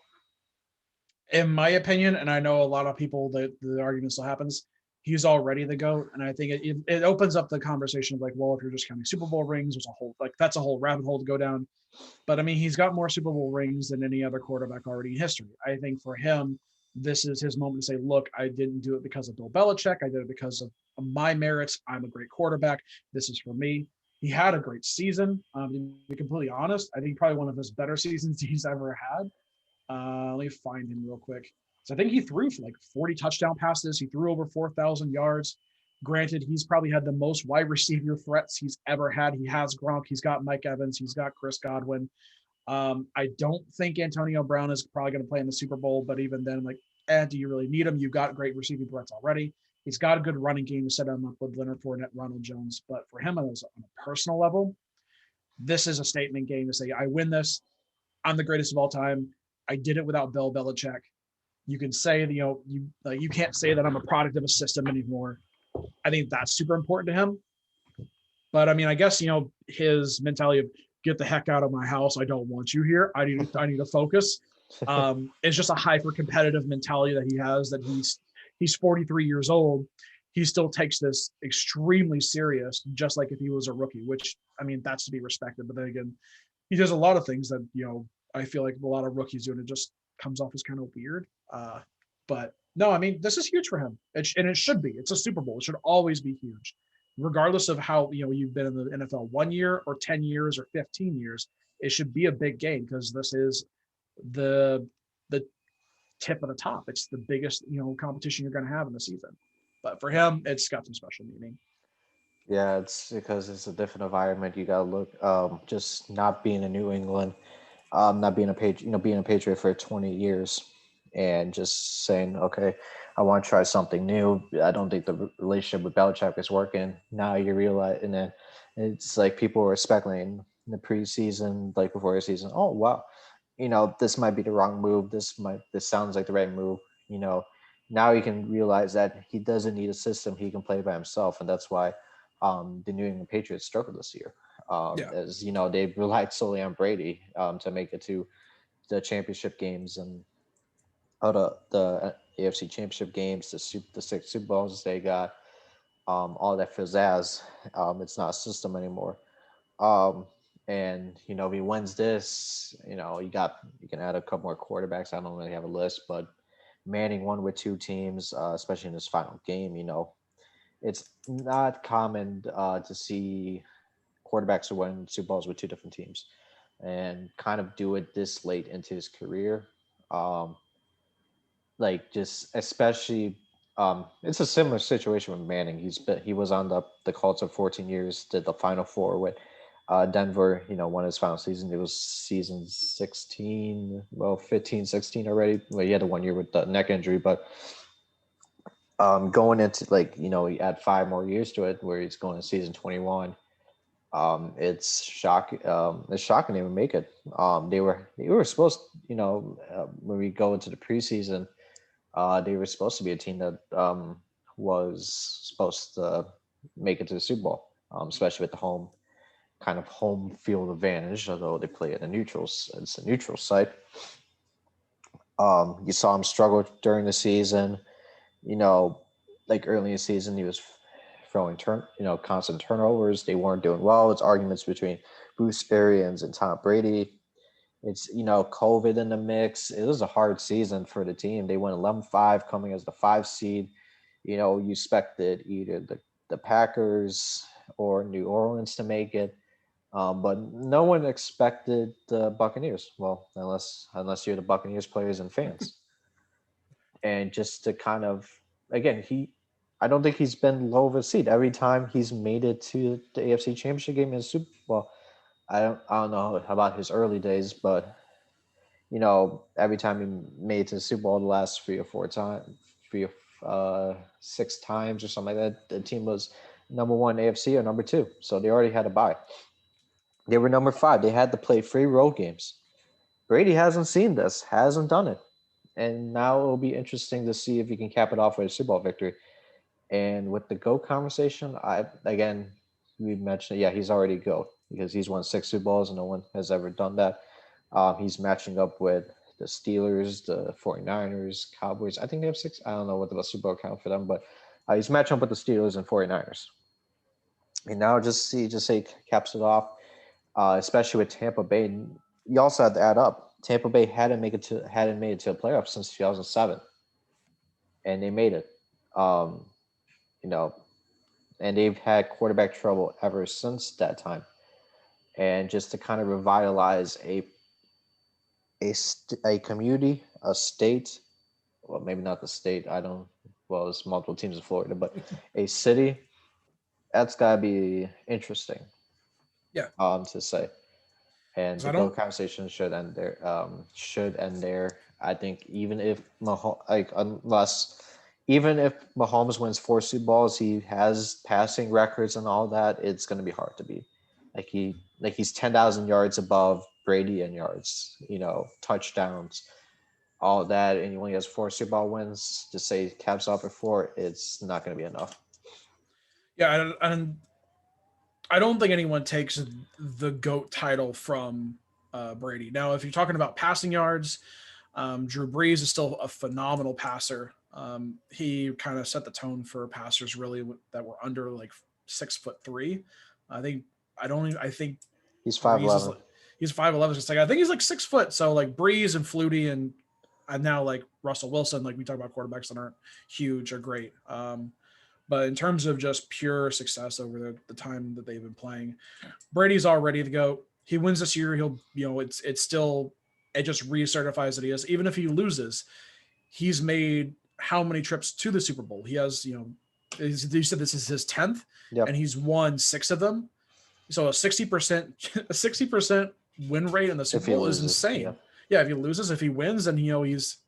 In my opinion, and I know a lot of people that the argument still happens, he's already the GOAT. And I think it opens up the conversation of like, well, if you're just counting Super Bowl rings, there's a whole that's a whole rabbit hole to go down. But I mean, he's got more Super Bowl rings than any other quarterback already in history. I think for him, this is his moment to say, look, I didn't do it because of Bill Belichick. I did it because of my merits. I'm a great quarterback. This is for me. He had a great season. To be completely honest, I think probably one of his better seasons he's ever had. Let me find him real quick. So I think he threw for like 40 touchdown passes. He threw over 4,000 yards. Granted, he's probably had the most wide receiver threats he's ever had. He has Gronk. He's got Mike Evans. He's got Chris Godwin. I don't think Antonio Brown is probably going to play in the Super Bowl, but even then, like, do you really need him? You've got great receiving threats already. He's got a good running game to set him up with Leonard Fournette, Ronald Jones. But for him on a personal level, this is a statement game to say, I win this. I'm the greatest of all time. I did it without Bill Belichick. You can say, you can't say that I'm a product of a system anymore. I think that's super important to him. But I mean, I guess his mentality of get the heck out of my house. I don't want you here. I need to focus. It's just a hyper competitive mentality that he has. That he's 43 years old. He still takes this extremely serious, just like if he was a rookie. Which I mean, that's to be respected. But then again, he does a lot of things that I feel like a lot of rookies do, and it just comes off as kind of weird. But no, I mean, this is huge for him, and it should be. It's a Super Bowl. It should always be huge, regardless of how you've been in the NFL 1 year or 10 years or 15 years. It should be a big game because this is the the tip of the top. It's the biggest competition you're going to have in the season. But for him, it's got some special meaning. Yeah, it's because it's a different environment. You gotta look, just not being in New England, not being a being a Patriot for 20 years, and just saying, okay, I want to try something new. I don't think the relationship with Belichick is working. Now you realize, and then it's like people were speculating in the preseason, like before the season. Oh wow, this might be the wrong move. This sounds like the right move. You know, now you can realize that he doesn't need a system. He can play by himself, and that's why the New England Patriots struggled this year. Yeah, As you know, they relied solely on Brady to make it to the championship games and the AFC championship games, the six Super Bowls they got, all that pizzazz. It's not a system anymore. Um, and if he wins this, you can add a couple more quarterbacks. I don't really have a list, but Manning won with two teams, especially in his final game. It's not common to see quarterbacks who win Super Bowls with two different teams and kind of do it this late into his career. Um, like just especially, it's a similar situation with Manning. He was on the Colts for 14 years, did the Final Four with Denver. Won his final season. It was season 16, well 15, 16 already. Well, he had the 1 year with the neck injury, but going into he add 5 more years to it where he's going to season 21. It's shocking. It's shocking they would make it. They were supposed, when we go into the preseason, they were supposed to be a team that was supposed to make it to the Super Bowl, especially with the home field advantage. Although they play at it's a neutral site. You saw him struggle during the season. You know, like early in the season, he was throwing constant turnovers. They weren't doing well. It's arguments between Bruce Arians and Tom Brady. It's COVID in the mix. It was a hard season for the team. They went 11-5, coming as the 5 seed. You expected either the Packers or New Orleans to make it, but no one expected the Buccaneers. Well, unless you're the Buccaneers players and fans, and just to kind of again I don't think he's been low of a seed every time he's made it to the AFC Championship game in the Super Bowl. I don't know about his early days, but every time he made it to the Super Bowl the last 3 or 4 times, 6 times or something like that, the team was number one AFC or number two. So they already had a bye. They were number five. They had to play 3 road games. Brady hasn't seen this, hasn't done it. And now it'll be interesting to see if he can cap it off with a Super Bowl victory. And with the GOAT conversation, we mentioned, yeah, he's already GOAT because he's won 6 Super Bowls and no one has ever done that. He's matching up with the Steelers, the 49ers, Cowboys. I think they have 6. I don't know what the Super Bowl count for them, but he's matching up with the Steelers and 49ers. And now just say caps it off, especially with Tampa Bay. You also have to add up. Tampa Bay hadn't made it to the playoffs since 2007, and they made it. Um, you know, and they've had quarterback trouble ever since that time. And just to kind of revitalize a community, a state, well, maybe not the state. I don't. Well, there's multiple teams in Florida, but a city. That's gotta be interesting yeah. to say. and 'Cause the I GOAT don't. conversation should end there. Should end there. I think even if even if Mahomes wins 4 Super Bowls, he has passing records and all that. It's going to be hard to beat. He's 10,000 yards above Brady in yards. Touchdowns, all that, and he only has 4 Super Bowl wins. To say caps off at four, it's not going to be enough. Yeah, I don't think anyone takes the GOAT title from Brady. Now, if you're talking about passing yards, Drew Brees is still a phenomenal passer. He kind of set the tone for passers really that were under like 6'3". I think I think He's five Breeze is eleven. like he's 5'11". It's like I think he's like 6 foot. So like Breeze and Flutie and now like Russell Wilson, like we talk about quarterbacks that aren't huge or great. But in terms of just pure success over the time that they've been playing, Brady's already the GOAT. He wins this year, he'll it's still it just recertifies that he is. Even if he loses, he's made how many trips to the Super Bowl? He has, you said this is his 10th, Yep. and he's won 6 of them. So a 60% a 60% win rate in the If Super he Bowl is loses, yeah. insane. Yeah, if he loses, if he wins, then he's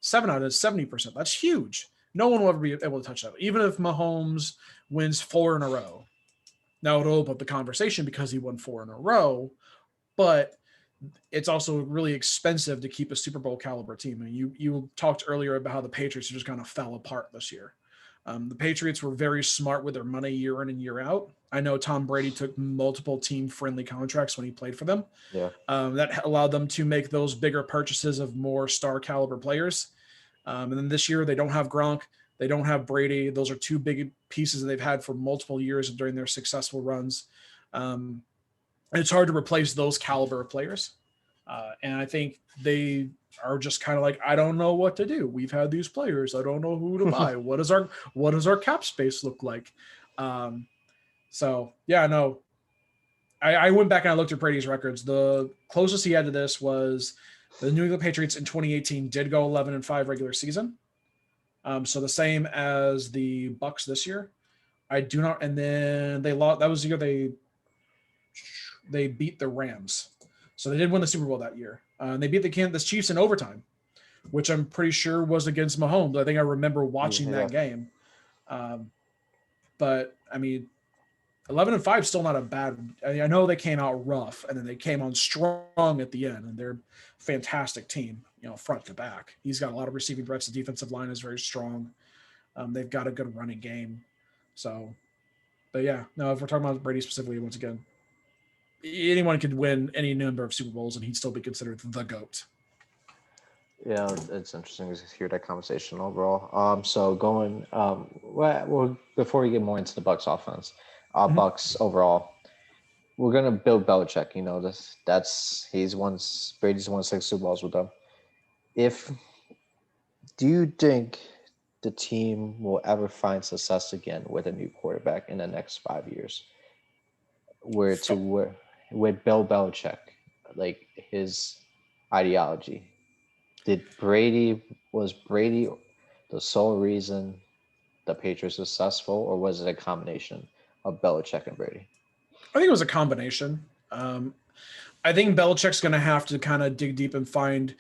7 out of 70%. That's huge. No one will ever be able to touch that. Even if Mahomes wins 4 in a row. Now it'll open up the conversation because he won 4 in a row, but it's also really expensive to keep a Super Bowl caliber team. And you talked earlier about how the Patriots just kind of fell apart this year. The Patriots were very smart with their money year in and year out. I know Tom Brady took multiple team-friendly contracts when he played for them. Yeah. That allowed them to make those bigger purchases of more star caliber players. And then this year they don't have Gronk, they don't have Brady. Those are 2 big pieces that they've had for multiple years during their successful runs. Um, and it's hard to replace those caliber of players. And I think they are just kind of like, I don't know what to do. We've had these players. I don't know who to buy. What does our cap space look like? So yeah, no. I went back and I looked at Brady's records. The closest he had to this was the New England Patriots in 2018 did go 11-5 regular season. So the same as the Bucks this year. I do not, and then they lost. That was the year they beat the Rams, so they did win the Super Bowl that year. And they beat the Chiefs in overtime, which I'm pretty sure was against Mahomes. I think I remember watching Yeah. that game. But I mean, 11-5 still not a bad. I know they came out rough, and then they came on strong at the end, and they're a fantastic team, front to back. He's got a lot of receiving threats. The defensive line is very strong. They've got a good running game. So, but yeah, no, if we're talking about Brady specifically, once again, anyone could win any number of Super Bowls and he'd still be considered the GOAT. Yeah, it's interesting to hear that conversation overall. So going, well, before we get more into the Bucks offense, Mhm. Bucks overall, we're gonna build Belichick. Brady's won 6 Super Bowls with them. Do you think the team will ever find success again with a new quarterback in the next 5 years? With Bill Belichick, like his ideology. Was Brady the sole reason the Patriots were successful, or was it a combination of Belichick and Brady? I think it was a combination. I think Belichick's going to have to kind of dig deep and find.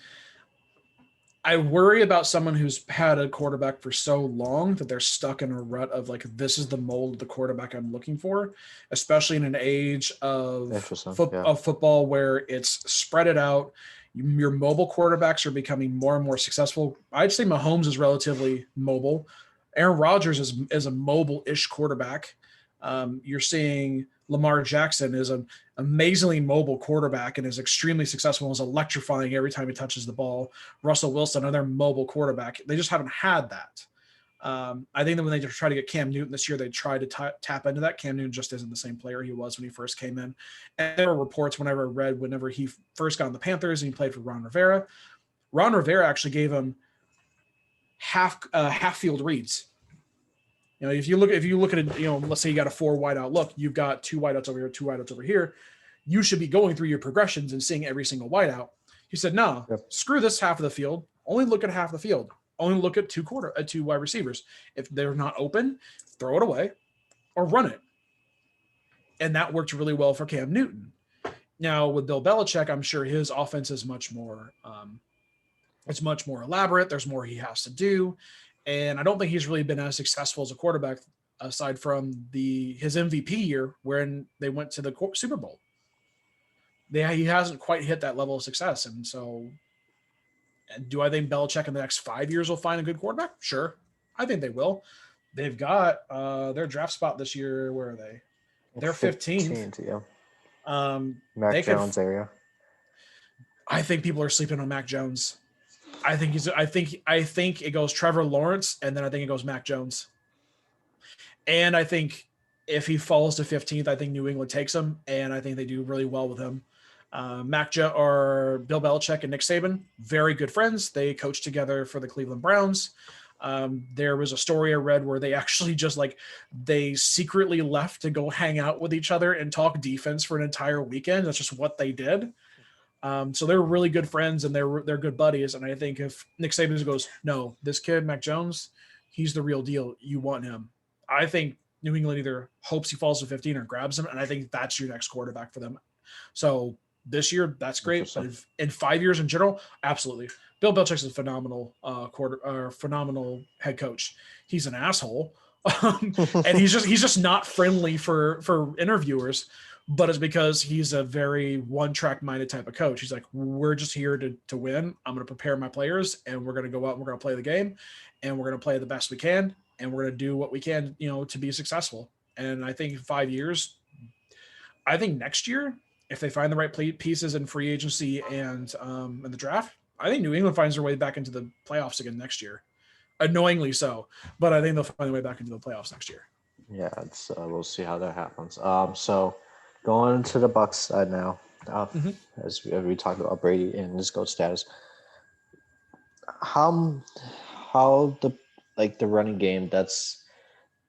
I worry about someone who's had a quarterback for so long that they're stuck in a rut of like, this is the mold of the quarterback I'm looking for, especially in an age of Interesting. Yeah. of football where it's spread it out. Your mobile quarterbacks are becoming more and more successful. I'd say Mahomes is relatively mobile. Aaron Rodgers is a mobile-ish quarterback. You're seeing Lamar Jackson is an amazingly mobile quarterback and is extremely successful and is electrifying every time he touches the ball. Russell Wilson, another mobile quarterback. They just haven't had that. I think that when they try to get Cam Newton this year, they try to tap into that. Cam Newton just isn't the same player he was when he first came in. And there were reports whenever he first got on the Panthers and he played for Ron Rivera. Ron Rivera actually gave him half field reads. If you look at it, let's say you got a 4 wideout look, you've got 2 wideouts over here, 2 wideouts over here. You should be going through your progressions and seeing every single wideout. He said, no, Screw this half of the field. Only look at half the field. Only look at 2 wide receivers. If they're not open, throw it away or run it. And that worked really well for Cam Newton. Now with Bill Belichick, I'm sure his offense is much more it's much more elaborate. There's more he has to do, and I don't think he's really been as successful as a quarterback aside from his MVP year when they went to the Super Bowl. He hasn't quite hit that level of success, and so do I think Belichick in the next 5 years will find a good quarterback? Sure, I think they will. They've got their draft spot this year. Where are they? They're 15th. 15th, yeah. They Mac could. Jones area. I think people are sleeping on Mac Jones. I think he's. I think it goes Trevor Lawrence, and then I think it goes Mac Jones. And I think if he falls to 15th, I think New England takes him, and I think they do really well with him. Or Bill Belichick and Nick Saban, very good friends. They coached together for the Cleveland Browns. There was a story I read where they actually just they secretly left to go hang out with each other and talk defense for an entire weekend. That's just what they did. So they're really good friends and they're good buddies. And I think if Nick Saban goes, no, this kid, Mac Jones, he's the real deal. You want him. I think New England either hopes he falls to 15 or grabs him. And I think that's your next quarterback for them. So this year, that's great. But in 5 years in general, absolutely. Bill Belichick's a phenomenal phenomenal head coach. He's an asshole. And he's just not friendly for interviewers, but it's because he's a very one-track minded type of coach. He's like, we're just here to win. I'm going to prepare my players, and we're going to go out and we're going to play the game, and we're going to play the best we can, and we're going to do what we can, to be successful. And I think 5 years, I think next year, if they find the right pieces in free agency and in the draft, I think New England finds their way back into the playoffs again next year. Annoyingly so, but I think they'll find their way back into the playoffs next year. Yeah, we'll see how that happens. So going to the Bucs side now, as we talked about Brady and his GOAT status, how the running game that's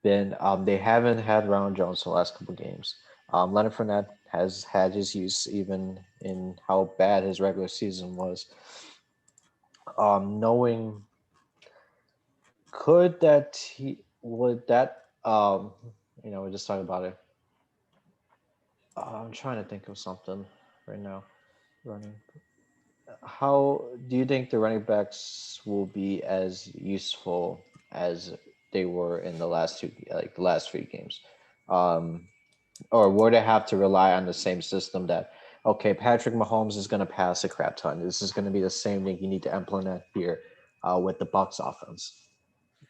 been they haven't had Ronald Jones the last couple games. Leonard Fournette has had his use even in how bad his regular season was. Knowing would that we're just talking about it. I'm trying to think of something right now. Running. How do you think the running backs will be as useful as they were in the last three games? Or would they have to rely on the same system that, okay, Patrick Mahomes is going to pass a crap ton. This is going to be the same thing you need to implement here with the Bucs offense?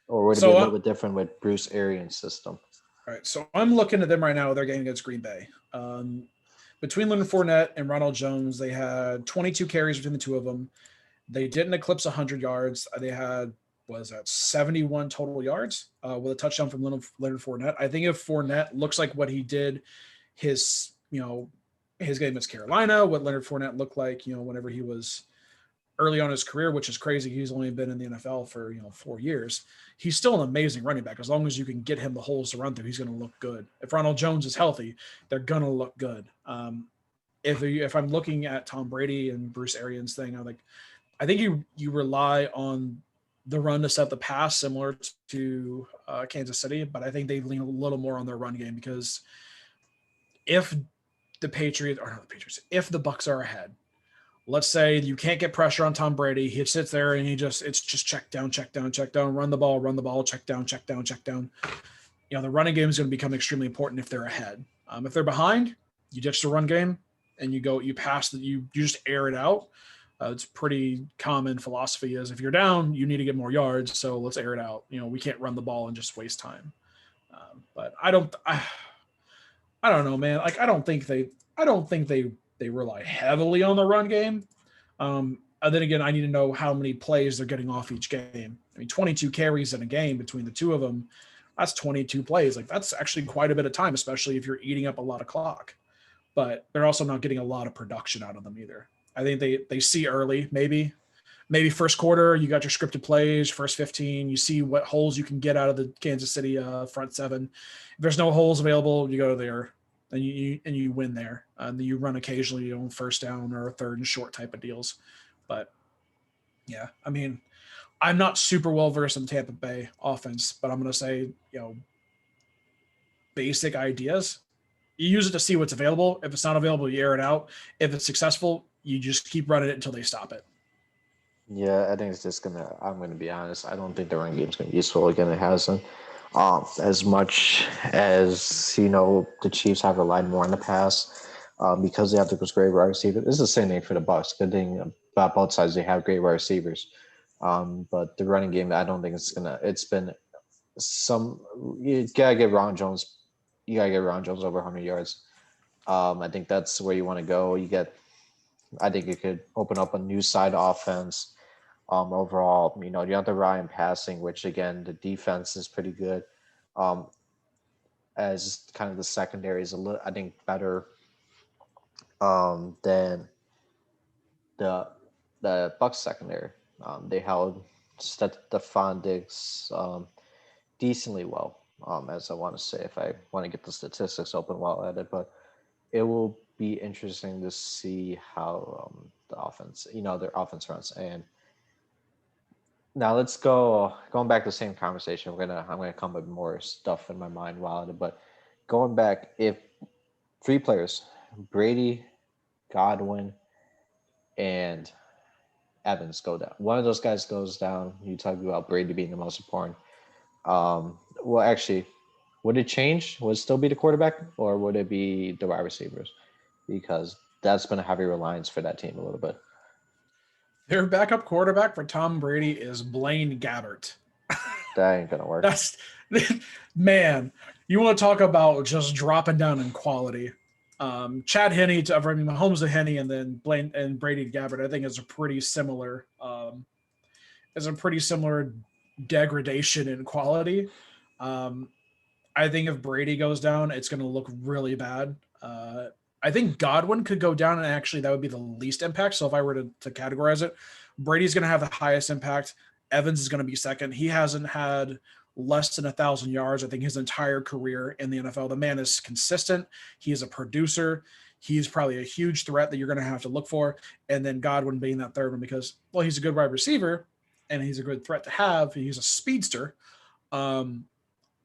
Or would it be a little bit different with Bruce Arians' system? All right, so I'm looking at them right now. They're game against Green Bay. Between Leonard Fournette and Ronald Jones, they had 22 carries between the two of them. They didn't eclipse 100 yards. They had, 71 total yards with a touchdown from Leonard Fournette. I think if Fournette looks like what he did his game against Carolina, what Leonard Fournette looked like, whenever he was early on in his career, which is crazy. He's only been in the NFL for 4 years. He's still an amazing running back. As long as you can get him the holes to run through, he's going to look good. If Ronald Jones is healthy, they're going to look good. If I'm looking at Tom Brady and Bruce Arians thing, I think you rely on the run to set the pass, similar to Kansas City, but I think they lean a little more on their run game, because if the Bucs are ahead, let's say you can't get pressure on Tom Brady. He sits there and it's just check down, run the ball, check down. The running game is going to become extremely important if they're ahead. If they're behind, you ditch the run game and you pass you just air it out. It's pretty common philosophy is if you're down, you need to get more yards. So let's air it out. We can't run the ball and just waste time. But I don't know, man. I don't think they rely heavily on the run game. And then again, I need to know how many plays they're getting off each game. 22 carries in a game between the two of them, that's 22 plays. That's actually quite a bit of time, especially if you're eating up a lot of clock. But they're also not getting a lot of production out of them either. I think they see early, maybe first quarter, you got your scripted plays, first 15, you see what holes you can get out of the Kansas City front seven. If there's no holes available, you go there. And you win there. And then you run occasionally on first down or a third and short type of deals. But yeah, I'm not super well versed in Tampa Bay offense, but I'm going to say, basic ideas. You use it to see what's available. If it's not available, you air it out. If it's successful, you just keep running it until they stop it. Yeah, I think it's just gonna. I'm gonna be honest. I don't think the run game's gonna be useful again. It hasn't. As much as the Chiefs have relied more in the past, because they have those great wide receivers. This is the same thing for the Bucks. Good thing about both sides. They have great wide receivers, but the running game, I don't think it's gonna. It's been some. You gotta get Ron Jones. You gotta get Ron Jones over 100 yards. I think that's where you want to go. I think it could open up a new side offense. Overall, you have the Ryan passing, which again, the defense is pretty good. Um, as kind of the secondary is a little, I think, better than the Bucks secondary. They held Stephon Diggs decently well, as I want to say, if I want to get the statistics open while at it. But it will be interesting to see how the offense, their offense runs. And now let's going back to the same conversation. I'm gonna come with more stuff in my mind while at it. But going back, if three players, Brady, Godwin, and Evans go down. One of those guys goes down. You talk about Brady being the most important. Well, actually, would it change? Would it still be the quarterback, or would it be the wide receivers? Because that's been a heavy reliance for that team a little bit. Their backup quarterback for Tom Brady is Blaine Gabbert. That ain't gonna work. That's man. You want to talk about just dropping down in quality? Chad Henne to Mahomes to Henne, and then Blaine and Brady to Gabbert. I think is a pretty similar. Is a pretty similar degradation in quality. Um, I think if Brady goes down, it's going to look really bad. I think Godwin could go down, and actually that would be the least impact. So if I were to categorize it, Brady's going to have the highest impact. Evans is going to be second. He hasn't had less than 1,000 yards, I think, his entire career in the NFL. The man is consistent. He is a producer. He's probably a huge threat that you're going to have to look for. And then Godwin being that third one because, well, he's a good wide receiver and he's a good threat to have. He's a speedster.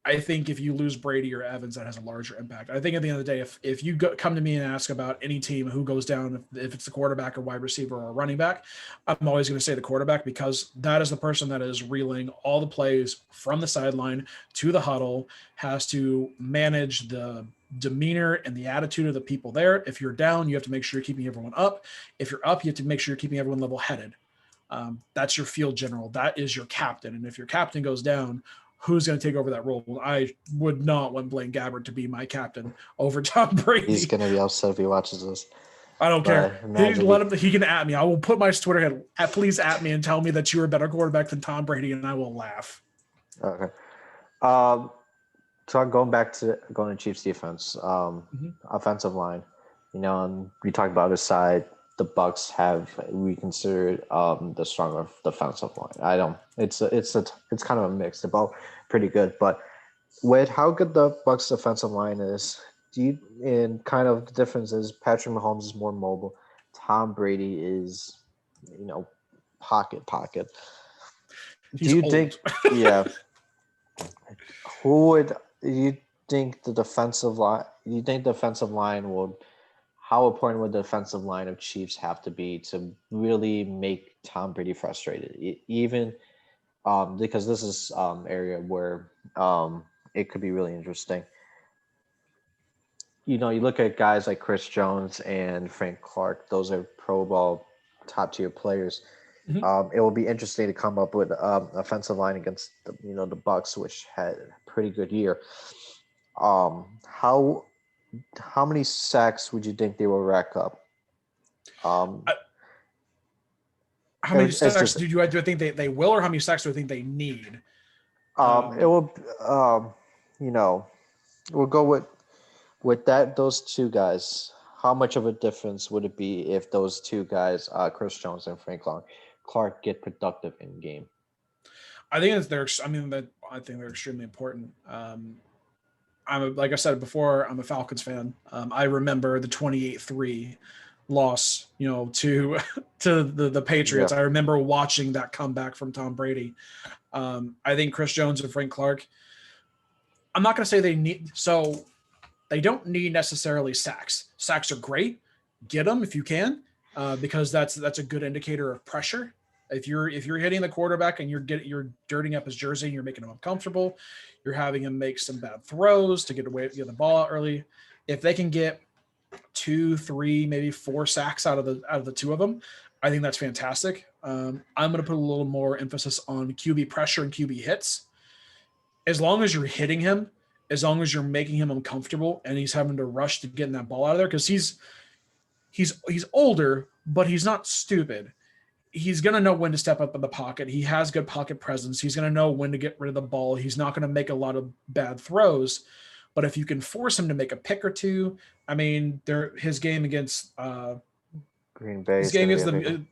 I think if you lose Brady or Evans, that has a larger impact. I think at the end of the day, if you come to me and ask about any team who goes down, if it's the quarterback, a wide receiver, or a running back, I'm always going to say the quarterback because that is the person that is reeling all the plays from the sideline to the huddle, has to manage the demeanor and the attitude of the people there. If you're down, you have to make sure you're keeping everyone up. If you're up, you have to make sure you're keeping everyone level-headed. That's your field general. That is your captain. And if your captain goes down, who's going to take over that role? I would not want Blaine Gabbert to be my captain over Tom Brady. He's going to be upset if he watches this. I don't care. He can at me. I will put my Twitter head. Please at me and tell me that you are a better quarterback than Tom Brady, and I will laugh. Okay. So going to Chiefs defense, offensive line. And we talked about his side. The Bucks have reconsidered the stronger defensive line. It's kind of a mix. They're both pretty good, but with how good the Bucks defensive line is, kind of the difference is Patrick Mahomes is more mobile. Tom Brady is, pocket. He's old. Think? Yeah. Who would you think the defensive line? You think the defensive line would? How important would the defensive line of Chiefs have to be to really make Tom Brady frustrated? Even because this is area where it could be really interesting. You look at guys like Chris Jones and Frank Clark; those are Pro Bowl top tier players. Mm-hmm. It will be interesting to come up with offensive line against the Bucks, which had a pretty good year. How many sacks would you think they will rack up? How many sacks do I think they will, or how many sacks do I think they need? It will, we'll go with those two guys. How much of a difference would it be if those two guys, Chris Jones and Frank Clark, get productive in game? I think they're extremely important. Like I said before, I'm a Falcons fan. I remember the 28-3 loss, to the Patriots. Yeah. I remember watching that comeback from Tom Brady. I think Chris Jones and Frank Clark, I'm not going to say they need. So they don't need necessarily sacks. Sacks are great. Get them if you can, because that's a good indicator of pressure. If you're hitting the quarterback and you're dirtying up his jersey and you're making him uncomfortable, you're having him make some bad throws to get the ball out early. If they can get 2, 3, maybe 4 sacks out of the two of them, I think that's fantastic. I'm going to put a little more emphasis on QB pressure and QB hits. As long as you're hitting him, as long as you're making him uncomfortable, and he's having to rush to getting that ball out of there, because he's older, but he's not stupid. He's going to know when to step up in the pocket. He has good pocket presence. He's going to know when to get rid of the ball. He's not going to make a lot of bad throws. But if you can force him to make a pick or two, I mean, his game against Green Bay his is game going to against be a big the one.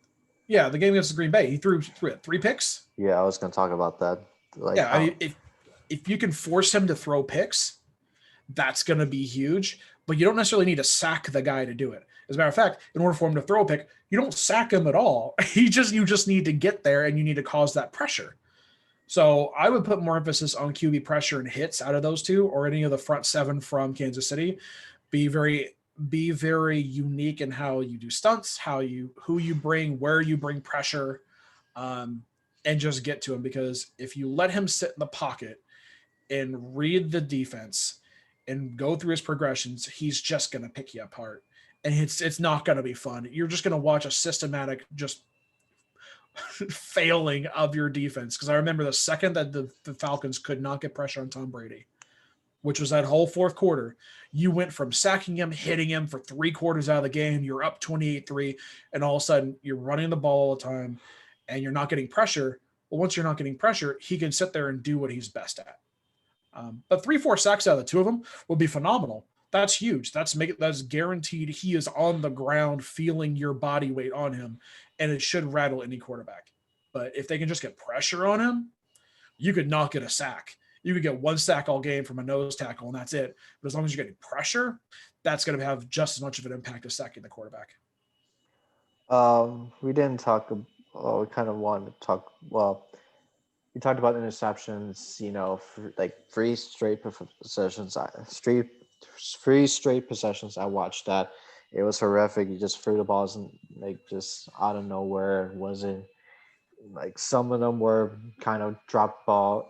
yeah, the game against the Green Bay, he threw 3 picks. Yeah, I was going to talk about that. Like Yeah, I how mean, if you can force him to throw picks, that's going to be huge. But you don't necessarily need to sack the guy to do it. As a matter of fact, in order for him to throw a pick, you don't sack him at all. You just need to get there and you need to cause that pressure. So I would put more emphasis on QB pressure and hits out of those two, or any of the front seven from Kansas City. Be very unique in how you do stunts, who you bring, where you bring pressure, um, and just get to him. Because if you let him sit in the pocket and read the defense and go through his progressions, he's just going to pick you apart. And it's not going to be fun. You're just going to watch a systematic just failing of your defense. Because I remember the second that the Falcons could not get pressure on Tom Brady, which was that whole fourth quarter, you went from sacking him, hitting him for 3 quarters out of the game. You're up 28-3, and all of a sudden you're running the ball all the time and you're not getting pressure. Well, once you're not getting pressure, he can sit there and do what he's best at. But 3, 4 sacks out of the two of them would be phenomenal. That's huge. That's guaranteed. He is on the ground feeling your body weight on him, and it should rattle any quarterback. But if they can just get pressure on him, you could not get a sack. You could get 1 sack all game from a nose tackle, and that's it. But as long as you're getting pressure, that's going to have just as much of an impact as sacking the quarterback. we didn't talk. Well, we kind of wanted to talk. Well, we talked about interceptions. Like 3 straight possessions. Three straight possessions. I watched that. It was horrific. You just threw the balls and like just out of nowhere. Wasn't like some of them were kind of dropped balls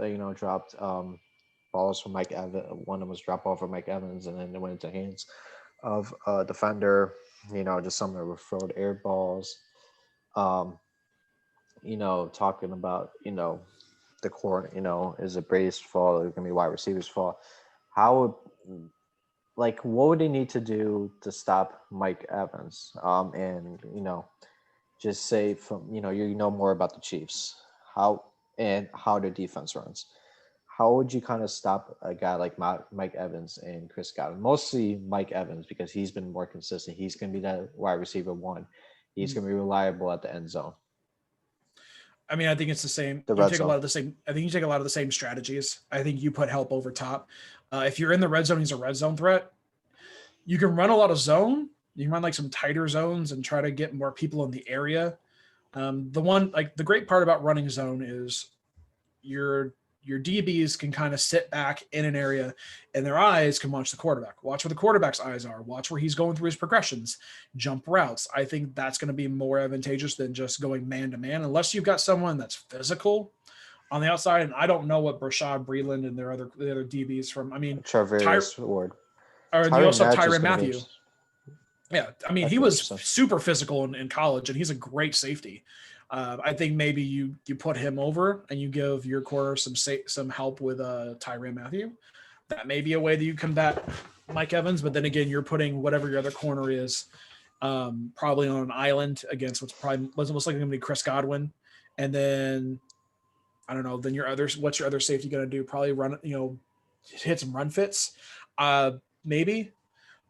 from Mike Evans. One of them was drop ball from Mike Evans, and then it went into hands of a defender. Just some that were thrown air balls. Um, talking about the core. Is it Brady's fault? Is it gonna be wide receivers' fault? How would what would they need to do to stop Mike Evans? And just say from more about the Chiefs, how their defense runs. How would you kind of stop a guy like Mike Evans and Chris Godwin? Mostly Mike Evans because he's been more consistent. He's going to be that wide receiver one. He's going to be reliable at the end zone. I mean, I think it's the same. The You red take a zone. lot of the same. I think you take a lot of the same strategies. I think you put help over top. If you're in the red zone, he's a red zone threat. You can run a lot of zone. You can run like some tighter zones and try to get more people in the area. The great part about running zone is your DBs can kind of sit back in an area and their eyes can watch the quarterback. Watch where the quarterback's eyes are. Watch where he's going through his progressions, jump routes. I think that's going to be more advantageous than just going man to man, unless you've got someone that's physical on the outside. And I don't know what Brashad Breeland and the other DBs from. I mean, Travis Ward. or you Tyrann also have Mathieu Tyrann Matthew. Yeah, I mean, he was super physical in college, and he's a great safety. I think maybe you put him over and you give your corner some help with Tyrann Mathieu. That may be a way that you combat Mike Evans, but then again, you're putting whatever your other corner is probably on an island against what's most likely going to be Chris Godwin, and then I don't know. Then what's your other safety going to do? Probably run, hit some run fits, maybe,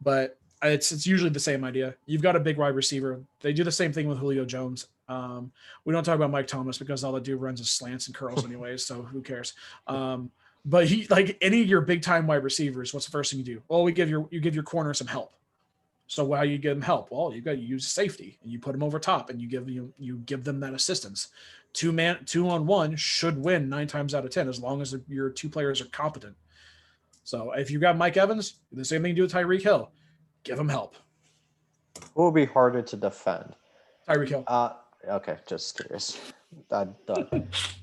but it's usually the same idea. You've got a big wide receiver. They do the same thing with Julio Jones. We don't talk about Mike Thomas because all the dude runs is slants and curls anyways, so who cares? But he, like any of your big time wide receivers, what's the first thing you do? Well, you give your corner some help. So how you give them help? Well, you got to use safety and you put them over top and you give them that assistance. 2-on-1 should win 9 times out of 10 as long as your 2 players are competent. So if you got Mike Evans, the same thing you do with Tyreek Hill. Give him help. Who will be harder to defend? Tyreek Hill. Okay, just curious. I thought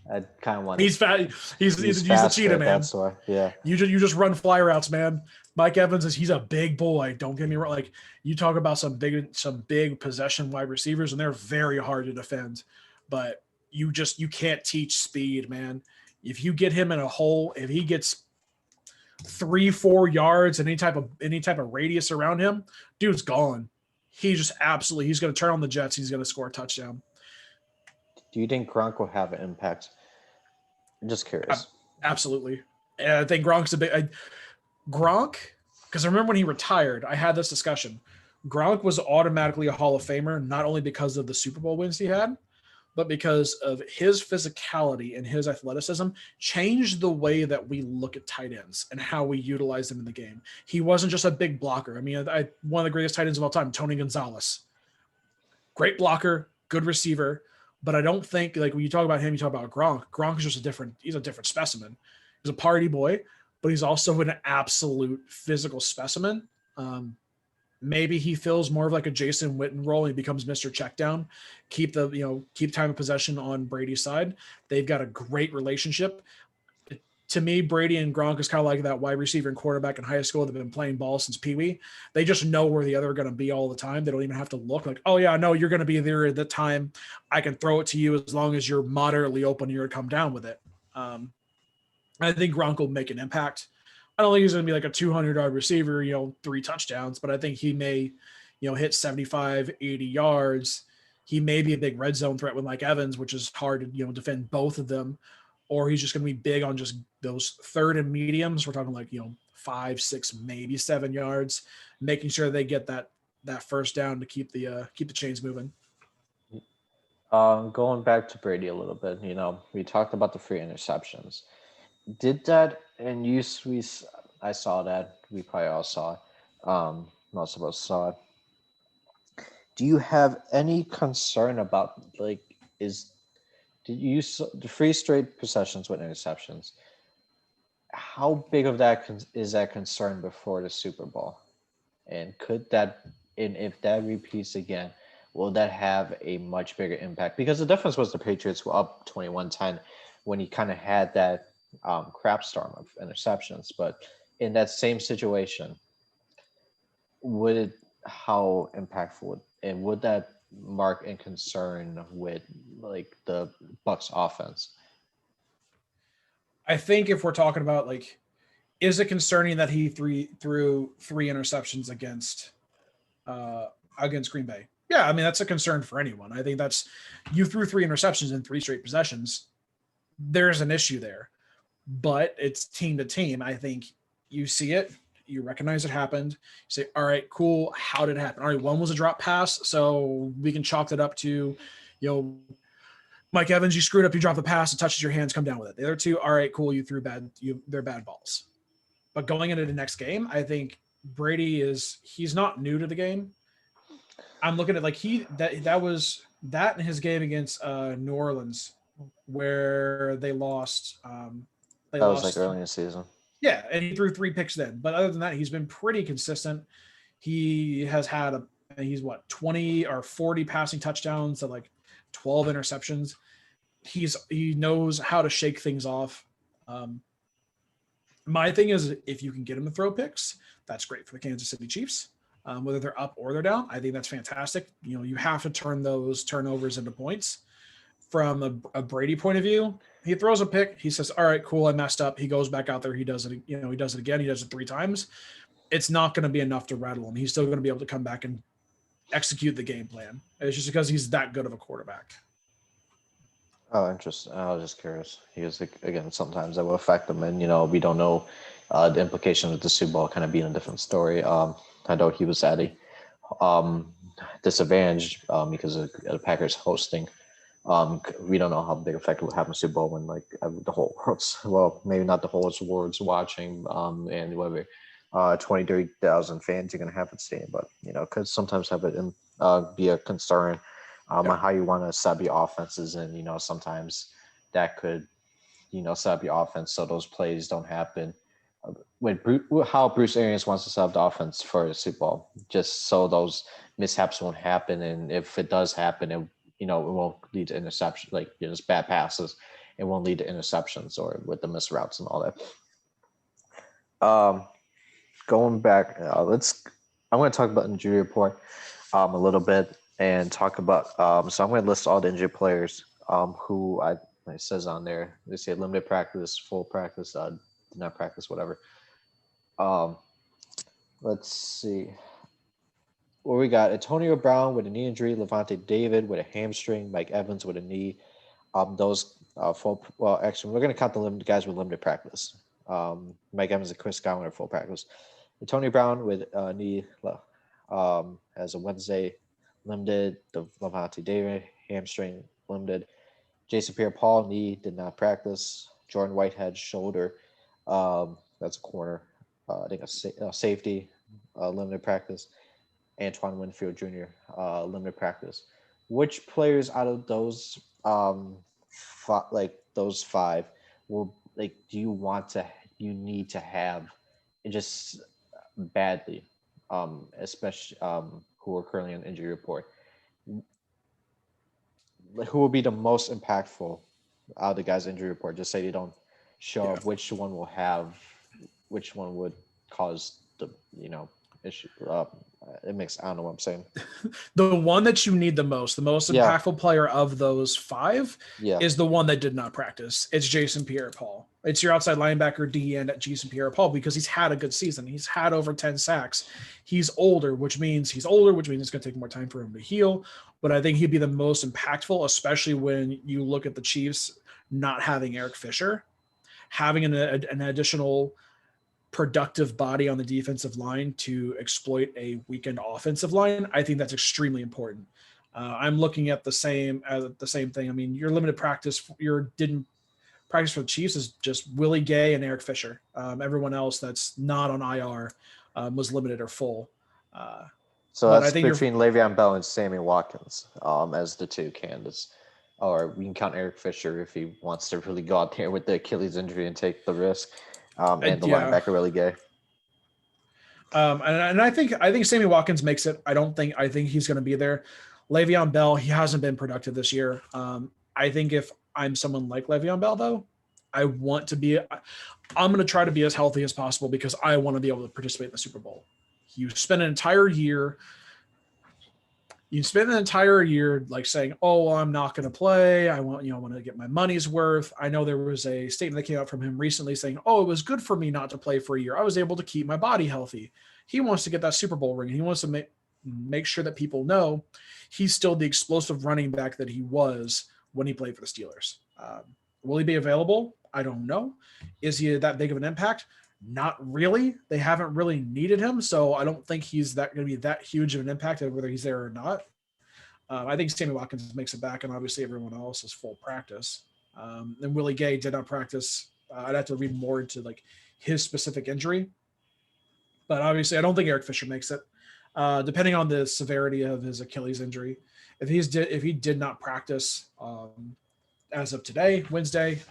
I kind of wanted. He's fat. He's the faster, cheetah, man. That's why. Yeah. You just run fly routes, man. Mike Evans he's a big boy. Don't get me wrong. Like you talk about some big possession wide receivers, and they're very hard to defend. But you can't teach speed, man. If you get him in a hole, if he gets 3-4 yards and any type of radius around him, dude's gone. He's going to turn on the Jets. He's going to score a touchdown. Do you think Gronk will have an impact? I'm just curious. Absolutely. And I think Gronk's Gronk, because I remember when he retired, I had this discussion. Gronk was automatically a Hall of Famer, not only because of the Super Bowl wins he had, but because of his physicality and his athleticism changed the way that we look at tight ends and how we utilize them in the game. He wasn't just a big blocker. I mean, one of the greatest tight ends of all time, Tony Gonzalez. Great blocker, good receiver, but I don't think, like, when you talk about him, you talk about Gronk. Gronk is just he's a different specimen. He's a party boy, but he's also an absolute physical specimen. Maybe he feels more of like a Jason Witten role. He becomes Mr. Checkdown, keep time of possession on Brady's side. They've got a great relationship. To me, Brady and Gronk is kind of like that wide receiver and quarterback in high school. They've been playing ball since Pee Wee. They just know where the other are going to be all the time. They don't even have to look like, oh yeah, no, you're going to be there at the time. I can throw it to you as long as you're moderately open. You're going to come down with it. I think Gronk will make an impact. I don't think he's going to be like a 200-yard receiver, 3 touchdowns, but I think he may, hit 75, 80 yards. He may be a big red zone threat with Mike Evans, which is hard to, defend both of them. Or he's just going to be big on just those third and mediums. We're talking like, 5, 6, maybe 7 yards, making sure they get that first down to keep the chains moving. Going back to Brady a little bit, we talked about the 3 interceptions. Did that, and I saw that. We probably all saw it. Most of us saw it. Do you have any concern about, like, the 3 straight possessions with interceptions? How big of that is that concern before the Super Bowl? And if that repeats again, will that have a much bigger impact? Because the difference was the Patriots were up 21-10 when he kind of had that crap storm of interceptions. But in that same situation, how impactful would that mark and concern with, like, the Bucs offense? I think if we're talking about, like, is it concerning that he threw 3 interceptions against Green Bay? Yeah, I mean, that's a concern for anyone. I think you threw 3 interceptions in 3 straight possessions. There's an issue there, but it's team to team. I think you see it, you recognize it happened. You say, all right, cool. How did it happen? All right, one was a drop pass, so we can chalk it up to, Mike Evans, you screwed up, you drop the pass, it touches your hands, come down with it. The other 2, all right, cool, they're bad balls. But going into the next game, I think Brady he's not new to the game. I'm looking at, like, that was in his game against New Orleans, where they lost. That was like early in the season. Yeah, and he threw 3 picks then. But other than that, he's been pretty consistent. He has had he's 20 or 40 passing touchdowns to like 12 interceptions. He knows how to shake things off. My thing is, if you can get him to throw picks, that's great for the Kansas City Chiefs. Whether they're up or they're down, I think that's fantastic. You have to turn those turnovers into points. From a Brady point of view, he throws a pick. He says, all right, cool, I messed up. He goes back out there. He does it. He does it again. He does it 3 times. It's not going to be enough to rattle him. He's still going to be able to come back and execute the game plan. It's just because he's that good of a quarterback. Oh, interesting. I was just curious. Because, again, sometimes that will affect them. And, we don't know the implications of the Super Bowl kind of being a different story. I know he was at a disadvantage because of the Packers hosting. We don't know how big effect it will have in Super Bowl when, like, the whole world's, well, maybe not the whole world's watching, and whether 20, 30,000 fans you're going to have at stadium, but, could sometimes have it be a concern on how you want to set up your offenses. And, sometimes that could, set up your offense so those plays don't happen. how Bruce Arians wants to set up the offense for the Super Bowl, just so those mishaps won't happen, and if it does happen, it won't lead to interception, like just bad passes. It won't lead to interceptions or with the missed routes and all that. Going back, I'm going to talk about injury report a little bit and talk about. So I'm going to list all the injured players who it says on there. They say limited practice, full practice, did not practice, whatever. Um, let's see. Well, we got Antonio Brown with a knee injury, Levante David with a hamstring, Mike Evans with a knee. Those full. Well, actually, we're going to count the guys with limited practice. Mike Evans and Chris Godwin are full practice. Antonio Brown with knee as a Wednesday limited. The Levante David hamstring limited. Jason Pierre-Paul knee did not practice. Jordan Whitehead shoulder. That's a corner. I think a safety limited practice. Antoine Winfield Jr. Limited practice. Which players out of those those five will do you need to have just badly, especially who are currently on injury report? Who will be the most impactful out of the guys' injury report? Just say they don't show up. Which one will have? Which one would cause the issue? It makes I don't know what I'm saying. The one that you need the most impactful player of those five is the one that did not practice. It's Jason Pierre-Paul. It's your outside linebacker D end at Jason Pierre-Paul because he's had a good season. He's had over 10 sacks. He's older, which means it's going to take more time for him to heal. But I think he'd be the most impactful, especially when you look at the Chiefs not having Eric Fisher, having an additional productive body on the defensive line to exploit a weakened offensive line. I think that's extremely important. I'm looking at the same thing. I mean, your limited practice, didn't practice for the Chiefs is just Willie Gay and Eric Fisher. Everyone else that's not on IR was limited or full. So that's between Le'Veon Bell and Sammy Watkins as the two candidates. Or we can count Eric Fisher if he wants to really go out there with the Achilles injury and take the risk. And the linebacker really gay. And I think Sammy Watkins makes it. I think he's going to be there. Le'Veon Bell, he hasn't been productive this year. I think if I'm someone like Le'Veon Bell, though, I'm going to try to be as healthy as possible because I want to be able to participate in the Super Bowl. You spend an entire year like saying, "Oh, well, I'm not going to play. I want to get my money's worth." I know there was a statement that came out from him recently saying, "Oh, it was good for me not to play for a year. I was able to keep my body healthy." He wants to get that Super Bowl ring. He wants to make sure that people know he's still the explosive running back that he was when he played for the Steelers. Will he be available? I don't know. Is he that big of an impact? Not really. They haven't really needed him, so I don't think he's going to be that huge of an impact whether he's there or not. I think Sammy Watkins makes it back, and obviously everyone else is full practice. And Willie Gay did not practice. I'd have to read more into his specific injury, but obviously I don't think Eric Fisher makes it. Depending on the severity of his Achilles injury, if he did not practice as of today, Wednesday,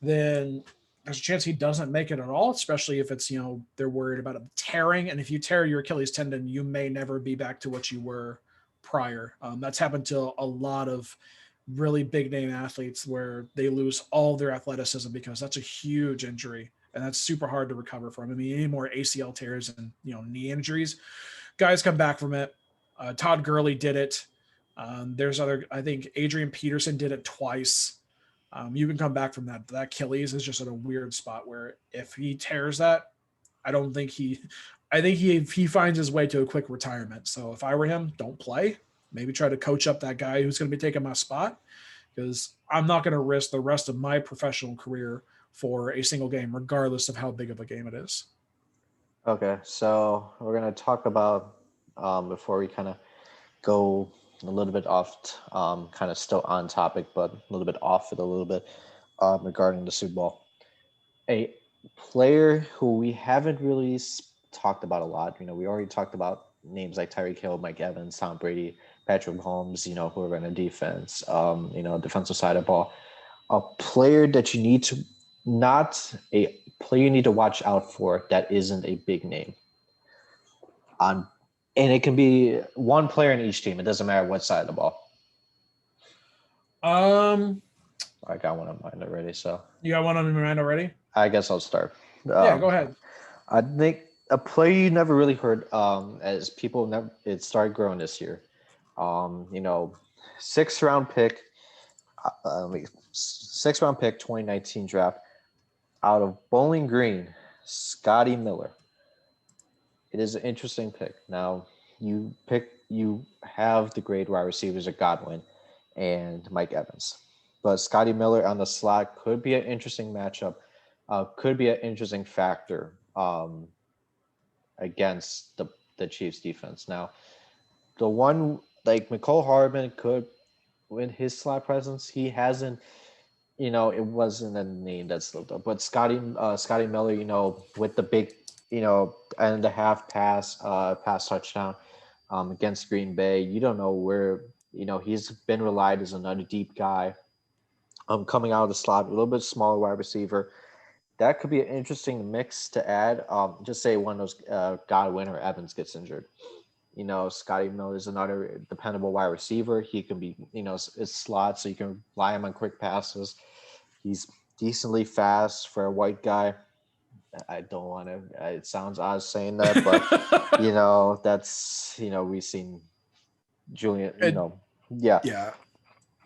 then there's a chance he doesn't make it at all, especially if it's, they're worried about him tearing. And if you tear your Achilles tendon, you may never be back to what you were prior. That's happened to a lot of really big name athletes where they lose all their athleticism because that's a huge injury and that's super hard to recover from. I mean, any more ACL tears and, knee injuries, guys come back from it. Todd Gurley did it. I think Adrian Peterson did it twice. You can come back from that. That Achilles is just in a weird spot where if he tears that, I think he finds his way to a quick retirement. So if I were him, don't play. Maybe try to coach up that guy who's going to be taking my spot because I'm not going to risk the rest of my professional career for a single game, regardless of how big of a game it is. Okay, so we're going to talk about before we kind of go a little bit off, kind of still on topic, but a little bit off it a little bit regarding the Super Bowl. A player who we haven't really talked about a lot. We already talked about names like Tyreek Hill, Mike Evans, Tom Brady, Patrick Mahomes, who are in the defense, defensive side of the ball. A player that you need to, not a player you need to watch out for that isn't a big name. On, and it can be one player in each team. It doesn't matter what side of the ball. Um, I got one in mind already, so you got one on your mind already? I guess I'll start. Yeah, go ahead. I think a player you never really heard, as people never, it started growing this year. You know, sixth round pick, sixth round pick, 2019 draft out of Bowling Green, Scotty Miller. It is an interesting pick. Now, you have the great wide receivers of Godwin and Mike Evans, but Scotty Miller on the slot could be an interesting matchup. Could be an interesting factor against the Chiefs defense. Now, the one like McCole Hardman could with his slot presence, he hasn't. It wasn't a name that's lived up. But Scotty Miller, with the big, and the half pass touchdown against Green Bay, you don't know where, he's been relied as another deep guy. Coming out of the slot, a little bit smaller wide receiver. That could be an interesting mix to add. Just say one of those Godwin or Evans gets injured. Scotty Miller is another dependable wide receiver. He can be, it's slot, so you can rely him on quick passes. He's decently fast for a white guy. I don't want to. It sounds odd saying that, but that's we've seen Julian. Yeah, Yeah.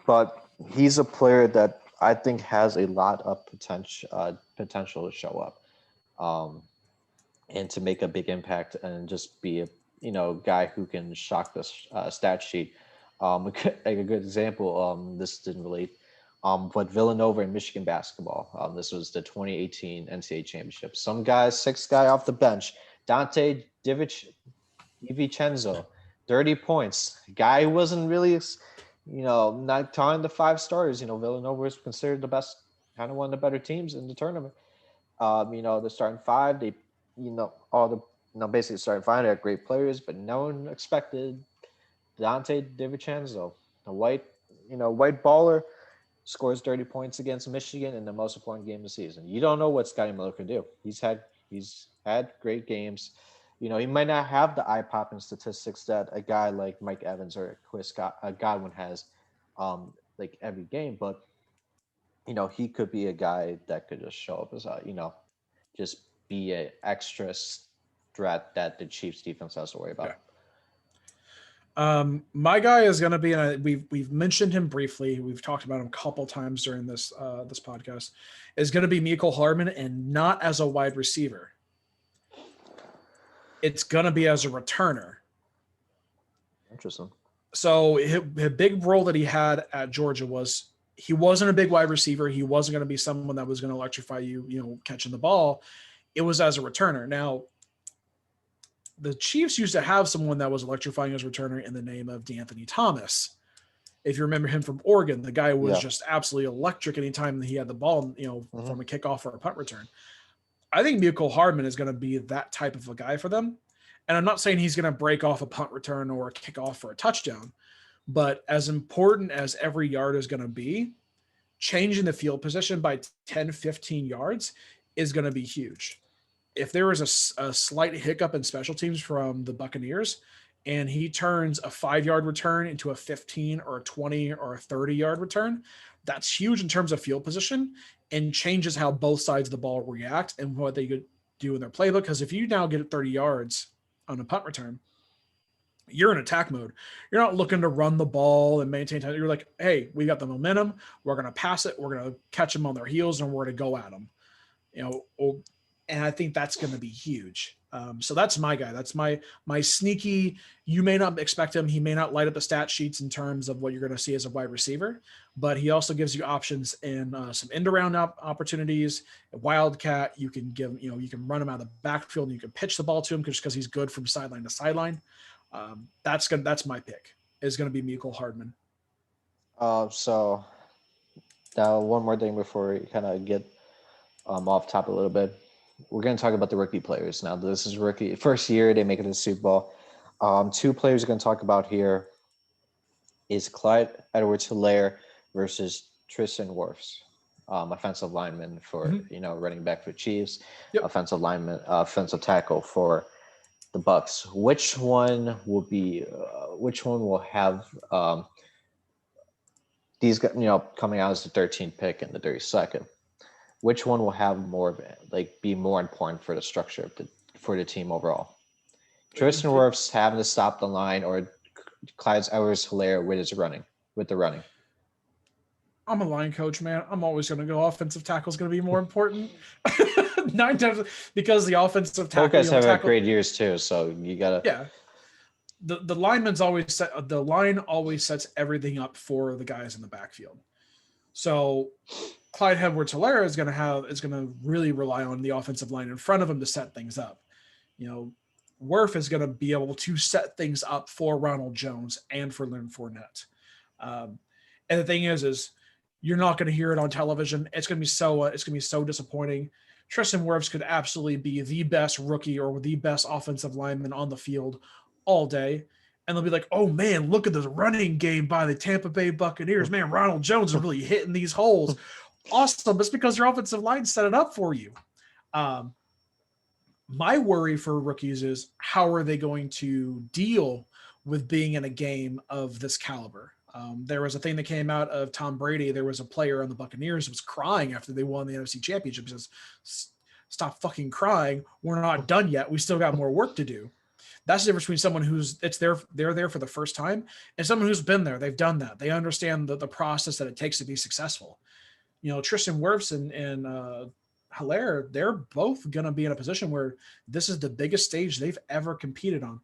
but he's a player that I think has a lot of potential to show up, and to make a big impact and just be a guy who can shock the stat sheet. Like a good example. This didn't relate. But Villanova and Michigan basketball. This was the 2018 NCAA championship. Some guy, sixth guy off the bench, Dante DiVincenzo, 30 points. Guy who wasn't really, not talking the five starters. Villanova was considered the best, kind of one of the better teams in the tournament. The starting five, they, all the, basically starting five, they had great players, but no one expected Dante DiVincenzo, a white baller, scores 30 points against Michigan in the most important game of the season. You don't know what Scotty Miller can do. He's had great games. He might not have the eye-popping statistics that a guy like Mike Evans or Godwin has, like every game, but he could be a guy that could just show up as just be an extra threat that the Chiefs defense has to worry about. Yeah. My guy is going to be, and we've mentioned him briefly. We've talked about him a couple times during this podcast. Is going to be Mecole Hardman, and not as a wide receiver. It's going to be as a returner. Interesting. So his big role that he had at Georgia was he wasn't a big wide receiver. He wasn't going to be someone that was going to electrify you, catching the ball. It was as a returner. Now, the Chiefs used to have someone that was electrifying as a returner in the name of D'Anthony Thomas. If you remember him from Oregon, the guy was just absolutely electric anytime that he had the ball, from a kickoff or a punt return. I think Mecole Hardman is going to be that type of a guy for them. And I'm not saying he's going to break off a punt return or a kickoff for a touchdown, but as important as every yard is going to be, changing the field position by 10, 15 yards is going to be huge. If there is a slight hiccup in special teams from the Buccaneers and he turns a 5-yard return into a 15 or a 20 or a 30-yard return, that's huge in terms of field position and changes how both sides of the ball react and what they could do in their playbook. Because if you now get it 30 yards on a punt return, you're in attack mode. You're not looking to run the ball and maintain time. You're like, hey, we got the momentum. We're going to pass it. We're going to catch them on their heels and we're going to go at them. And I think that's going to be huge. So that's my guy. That's my sneaky. You may not expect him. He may not light up the stat sheets in terms of what you're going to see as a wide receiver, but he also gives you options in some end around opportunities. A wildcat, you can give, you can run him out of the backfield and you can pitch the ball to him just because he's good from sideline to sideline. That's my pick. Is going to be Mecole Hardman. So now one more thing before we kind of get off top a little bit. We're going to talk about the rookie players. Now, this is rookie first year they make it to the Super Bowl. Two players we're going to talk about here is Clyde Edwards-Helaire versus Tristan Wirfs. offensive lineman for running back for Chiefs, Yep. offensive lineman, offensive tackle for the Bucks. Which one will be? Which one will have these? Coming out as the 13th pick and the 32nd. Which one will have more of it, like be more important for the structure of for the team overall? Tristan Wirfs having to stop the line, or Clyde Edwards-Helaire with the running. I'm a line coach, man. I'm always going to go offensive tackle is going to be more important. 9 times because the offensive tackle. Both guys have had great years too, so you gotta. Yeah. The lineman's always set. The line always sets everything up for the guys in the backfield. So Clyde Edwards-Helaire is going to really rely on the offensive line in front of him to set things up. Wirf is going to be able to set things up for Ronald Jones and for Leonard Fournette. And the thing is you're not going to hear it on television. It's going to be so disappointing. Tristan Wirfs could absolutely be the best rookie or the best offensive lineman on the field all day. And they'll be like, oh, man, look at this running game by the Tampa Bay Buccaneers. Man, Ronald Jones is really hitting these holes. Awesome. It's because your offensive line set it up for you. My worry for rookies is how are they going to deal with being in a game of this caliber? There was a thing that came out of Tom Brady. There was a player on the Buccaneers who was crying after they won the NFC Championship. He says, stop fucking crying. We're not done yet. We still got more work to do. That's the difference between someone they're there for the first time and someone who's been there. They've done that. They understand the process that it takes to be successful. Tristan Wirfs and Helaire, they're both going to be in a position where this is the biggest stage they've ever competed on.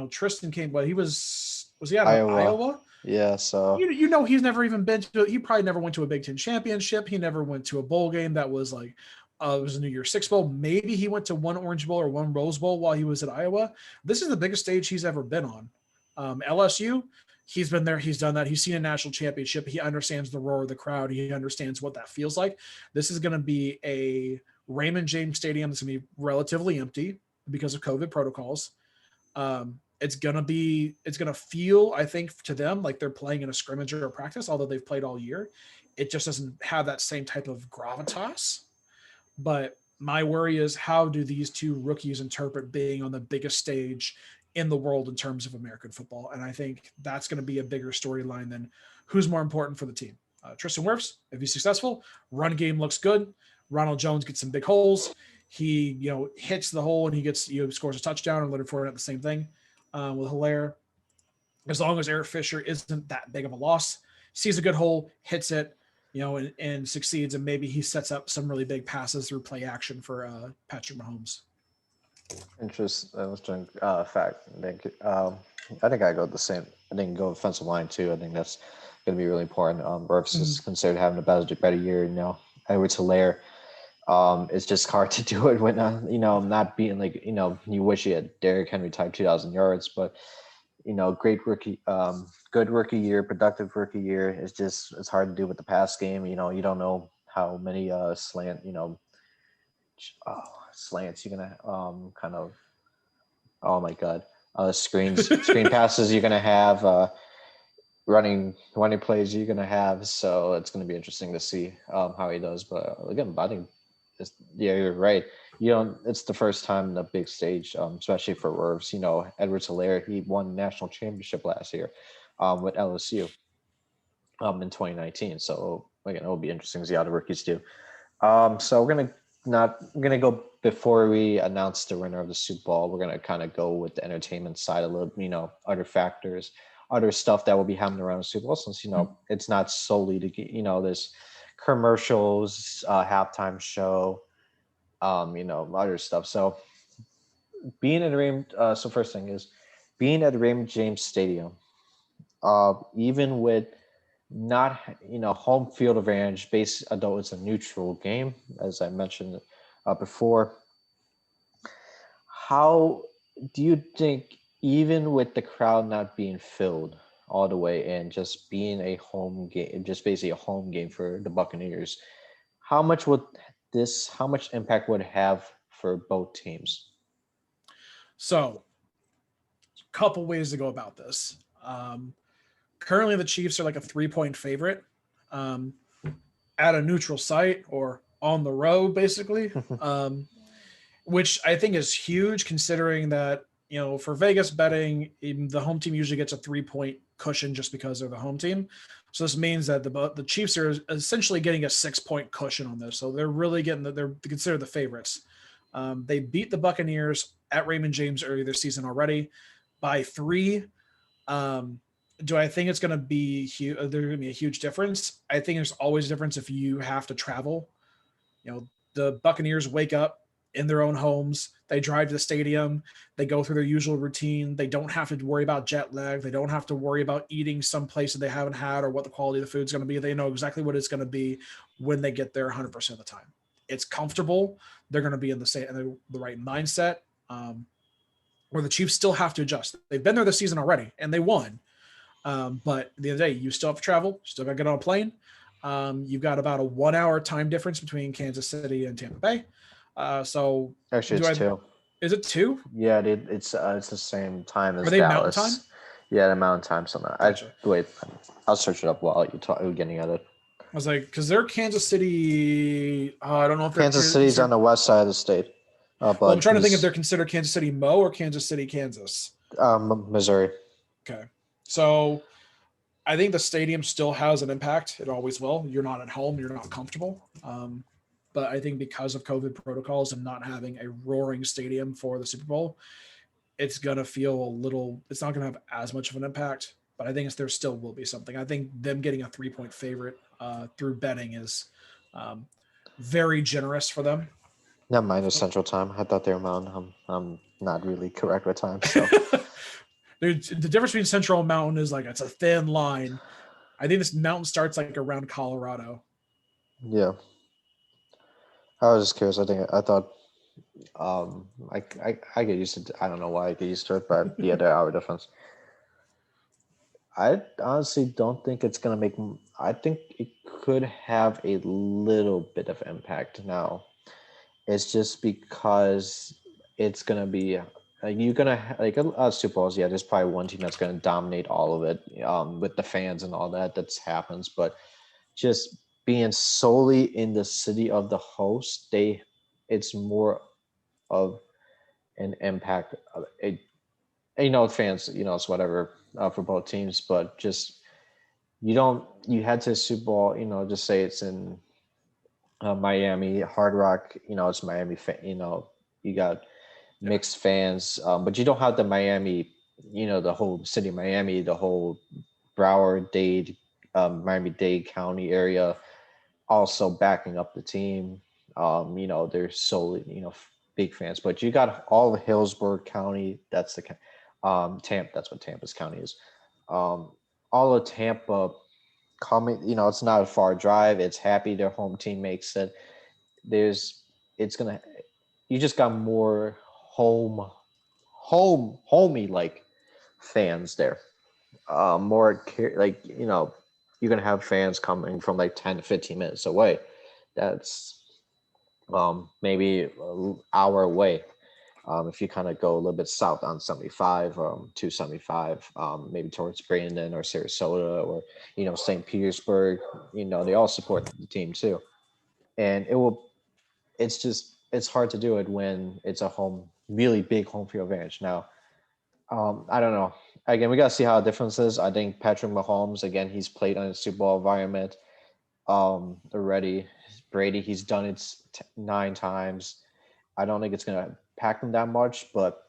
Tristan was he out of Iowa? Yeah, so he's never even he probably never went to a Big Ten championship. He never went to a bowl game that was like it was a New Year's Six Bowl. Maybe he went to one Orange Bowl or one Rose Bowl while he was at Iowa. This is the biggest stage he's ever been on. LSU, he's been there. He's done that. He's seen a national championship. He understands the roar of the crowd. He understands what that feels like. This is going to be a Raymond James Stadium that's going to be relatively empty because of COVID protocols. It's going to feel, I think, to them like they're playing in a scrimmage or a practice, although they've played all year. It just doesn't have that same type of gravitas. But my worry is how do these two rookies interpret being on the biggest stage in the world in terms of American football? And I think that's going to be a bigger storyline than who's more important for the team. Tristan Wirfs, if he's successful, run game looks good. Ronald Jones gets some big holes. He, hits the hole and he scores a touchdown, and Leonard Fournette the same thing. With Helaire, as long as Eric Fisher isn't that big of a loss, sees a good hole, hits it, and succeeds, and maybe he sets up some really big passes through play action for Patrick Mahomes. Interesting fact. I think I go the same. I think go offensive line too. I think that's going to be really important. Wirfs is considered having a better year. Edwards-Helaire. It's just hard to do it when not being you wish you had Derrick Henry type 2,000 yards, but great rookie, good rookie year, productive rookie year. It's hard to do with the pass game. You don't know how many slants you're gonna kind of. Oh my God, screen passes you're gonna have. Running plays you're gonna have. So it's gonna be interesting to see how he does. But again, I think. Yeah, you're right. It's the first time in a big stage, especially for Wirfs. Edwards-Helaire, he won the national championship last year with LSU in 2019. So again, it'll be interesting to see how the rookies do. So we're gonna go before we announce the winner of the Super Bowl. We're gonna kind of go with the entertainment side a little, other factors, other stuff that will be happening around the Super Bowl. Since it's not solely to get this. Commercials, halftime show, other stuff. So being at the Raymond, so first thing is being at the Raymond James Stadium, even with not home field advantage, although it's a neutral game, as I mentioned before. How do you think, even with the crowd not being filled all the way and just being a home game, just basically a home game for the Buccaneers, how much impact would it have for both teams? So, a couple ways to go about this. Currently, the Chiefs are like a 3-point favorite. As at a neutral site or on the road, basically, which I think is huge considering that, for Vegas betting, the home team usually gets a 3-point cushion just because they're the home team. So this means that the Chiefs are essentially getting a 6-point cushion on this. So they're really getting they're considered the favorites. They beat the Buccaneers at Raymond James earlier this season already by 3. Do I think it's going to be huge? There's going to be a huge difference. I think there's always a difference if you have to travel. The Buccaneers wake up in their own homes. They drive to the stadium. They go through their usual routine. They don't have to worry about jet lag. They don't have to worry about eating someplace that they haven't had or what the quality of the food is going to be. They know exactly what it's going to be when they get there 100% of the time. It's comfortable. They're going to be in the right mindset. Where the Chiefs still have to adjust. They've been there this season already, and they won. But at the end of the day, you still have to travel. Still got to get on a plane. You've got about a 1-hour time difference between Kansas City and Tampa Bay. So Actually, it's 2. Is it 2? Yeah, it's the same time as Are they Mountain Time? Dallas. Yeah, the Mountain Time. Something. Gotcha. Wait, I'll search it up while you're getting at it. I was like, because they're Kansas City. I don't know if they're Kansas City's on the west side of the state. But I'm trying to think if they're considered Kansas City Mo or Kansas City, Kansas. Missouri. Okay. So I think the stadium still has an impact. It always will. You're not at home. You're not comfortable. But I think because of COVID protocols and not having a roaring stadium for the Super Bowl, it's going to feel it's not going to have as much of an impact. But I think there still will be something. I think them getting a 3-point favorite through betting is very generous for them. Not mine is Central Time. I thought they were Mountain. I'm not really correct with time. So the difference between Central and Mountain is it's a thin line. I think this Mountain starts around Colorado. Yeah. I was just curious. I thought I get used to. I don't know why I get used to it, but yeah, there are difference. I honestly don't think it's gonna make. I think it could have a little bit of impact now. It's just because it's gonna be you're gonna Super Bowls. Yeah, there's probably one team that's gonna dominate all of it with the fans and all that happens. But just being solely in the city of the host, it's more of an impact. Fans, it's whatever for both teams, but just you head to the Super Bowl, just say it's in Miami, Hard Rock, it's Miami, you got mixed fans, but you don't have the Miami, the whole city of Miami, the whole Broward-Dade, Miami-Dade County area also backing up the team. They're solely, big fans, but you got all of Hillsborough County. That's the Tampa. That's what Tampa's county is. All of Tampa coming. It's not a far drive. It's happy their home team makes it. You just got more homey like fans there. More you're gonna have fans coming from 10 to 15 minutes away. That's maybe an hour away. If you kind of go a little bit south on 75, 275, maybe towards Brandon or Sarasota or, St. Petersburg, they all support the team too. And it's hard to do it when it's a really big home field advantage. Now, I don't know. Again, we got to see how the difference is. I think Patrick Mahomes, again, he's played on a Super Bowl environment already. Brady, he's done it 9 times. I don't think it's going to impact him that much, but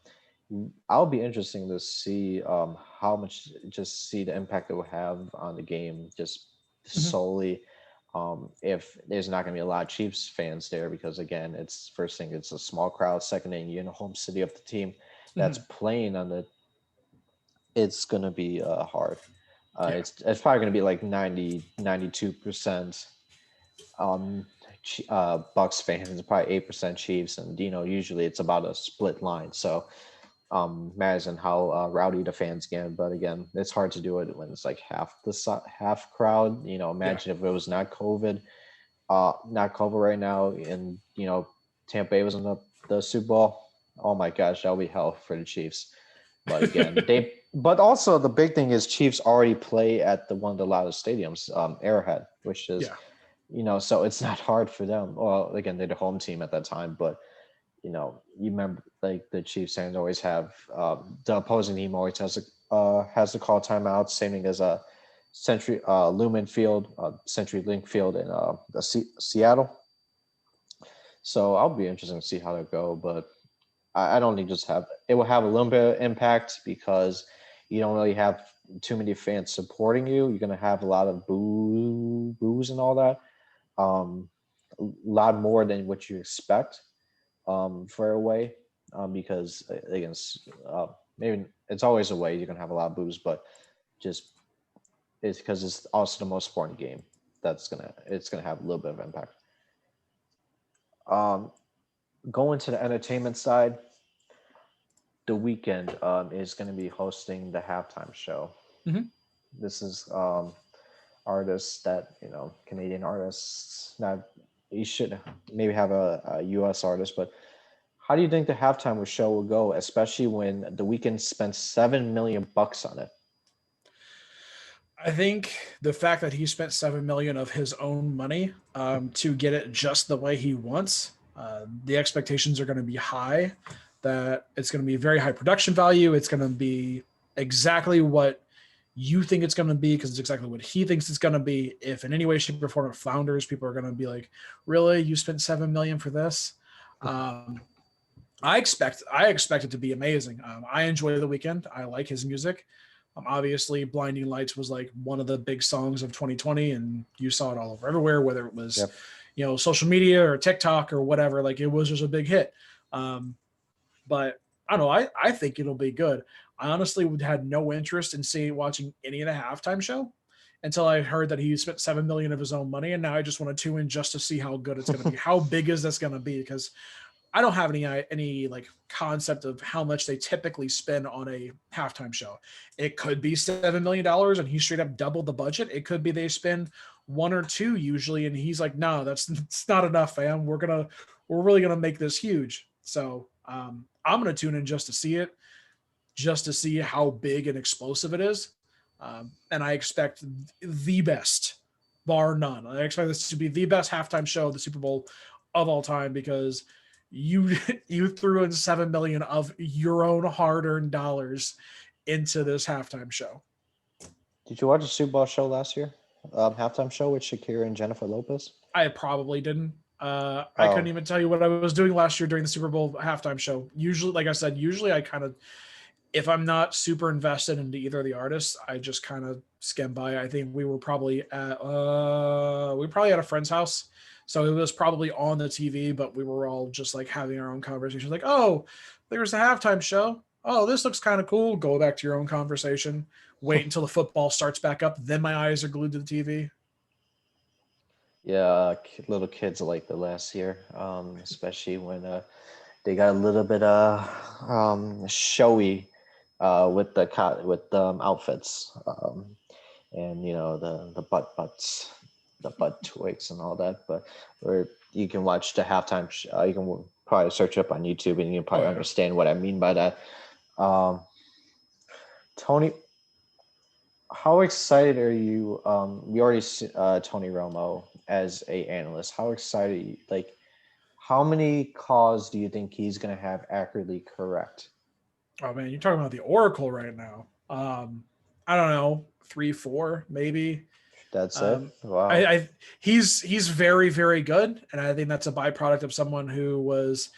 I'll be interesting to see how much, just see the impact it will have on the game, just solely if there's not going to be a lot of Chiefs fans there, because again, it's first thing, it's a small crowd. Second thing, you're in the home city of the team that's playing on it's going to be hard. It's probably going to be 92% Bucks fans, probably 8% Chiefs, and usually it's about a split line. So imagine how rowdy the fans get. But again, it's hard to do it when it's half crowd. Imagine if it was not COVID right now, and Tampa Bay was in the Super Bowl. Oh my gosh, that'll be hell for the Chiefs. But again, but also the big thing is Chiefs already play at one of the loudest stadiums, Arrowhead, which is so it's not hard for them. Well, again, they're the home team at that time, but you remember like the Chiefs fans always have the opposing team always has to call timeouts, same thing as a Century Lumen Field, Century Link Field in Seattle. So I'll be interested to see how that go, but I don't think just have it will have a little bit of impact because you don't really have too many fans supporting you. You're gonna have a lot of boos and all that. A lot more than what you expect for away, because again, maybe it's always a way you're gonna have a lot of boos, but just it's because it's also the most important game. It's gonna have a little bit of impact. Um, Going to the entertainment side, the weekend is going to be hosting the halftime show. Mhm. This is artists that Canadian artists. Not you should maybe have a U.S. artist, but how do you think the halftime show will go, especially when the weekend spent $7 million on it? I think the fact that he spent 7 million of his own money to get it just the way he wants, the expectations are going to be high. That it's going to be very high production value. It's going to be exactly what you think it's going to be because it's exactly what he thinks it's going to be. If in any way, shape, or form it flounders, people are going to be like, "Really, you spent 7 million for this?" Um, I expect it to be amazing. I enjoy the weekend. I like his music. Obviously, "Blinding Lights" was like one of the big songs of 2020, and you saw it all over everywhere, whether it was, Yep. social media or TikTok or whatever. Like it was just a big hit. Um, but I don't know. I think it'll be good. I honestly had no interest in watching any of the halftime show until I heard that he spent 7 million of his own money, and now I just want to tune in just to see how good it's going to be. How big is this going to be? Because I don't have any like concept of how much they typically spend on a halftime show. It could be $7 million and he straight up doubled the budget. It could be they spend one or two usually, and he's like, "No, that's not enough, fam. We're really gonna make this huge." So I'm gonna tune in just to see it, just to see how big and explosive it is, and I expect the best, bar none. I expect this to be the best halftime show of the Super Bowl of all time because you you threw in 7 million of your own hard-earned dollars into this halftime show. Did you watch the Super Bowl show last year? Halftime show with Shakira and Jennifer Lopez. I probably didn't. I couldn't Oh, even tell you what I was doing last year during the Super Bowl halftime show. Usually, like I said, usually I kind of, if I'm not super invested into either of the artists, I just kind of skim by. I think we probably at a friend's house, so it was probably on the TV, but we were all just like having our own conversations. Like, oh, there's a halftime show. Oh, this looks kind of cool. Go back to your own conversation. Wait until the football starts back up. Then my eyes are glued to the TV. yeah, little kids like the last year, especially when they got a little bit showy with with the outfits, and the butts, the butt twigs and all that. But or you can watch the halftime. You can probably search up on YouTube and you can Oh probably yeah. understand what I mean by that. Um, Tony, how excited are you? We already see Tony Romo as a analyst. How excited? Like, how many calls do you think he's going to have accurately correct? Oh man, you're talking about the Oracle right now. I don't know, three, four, maybe. That's it. Um, I, Wow. I he's very, very good, and I think that's a byproduct of someone who was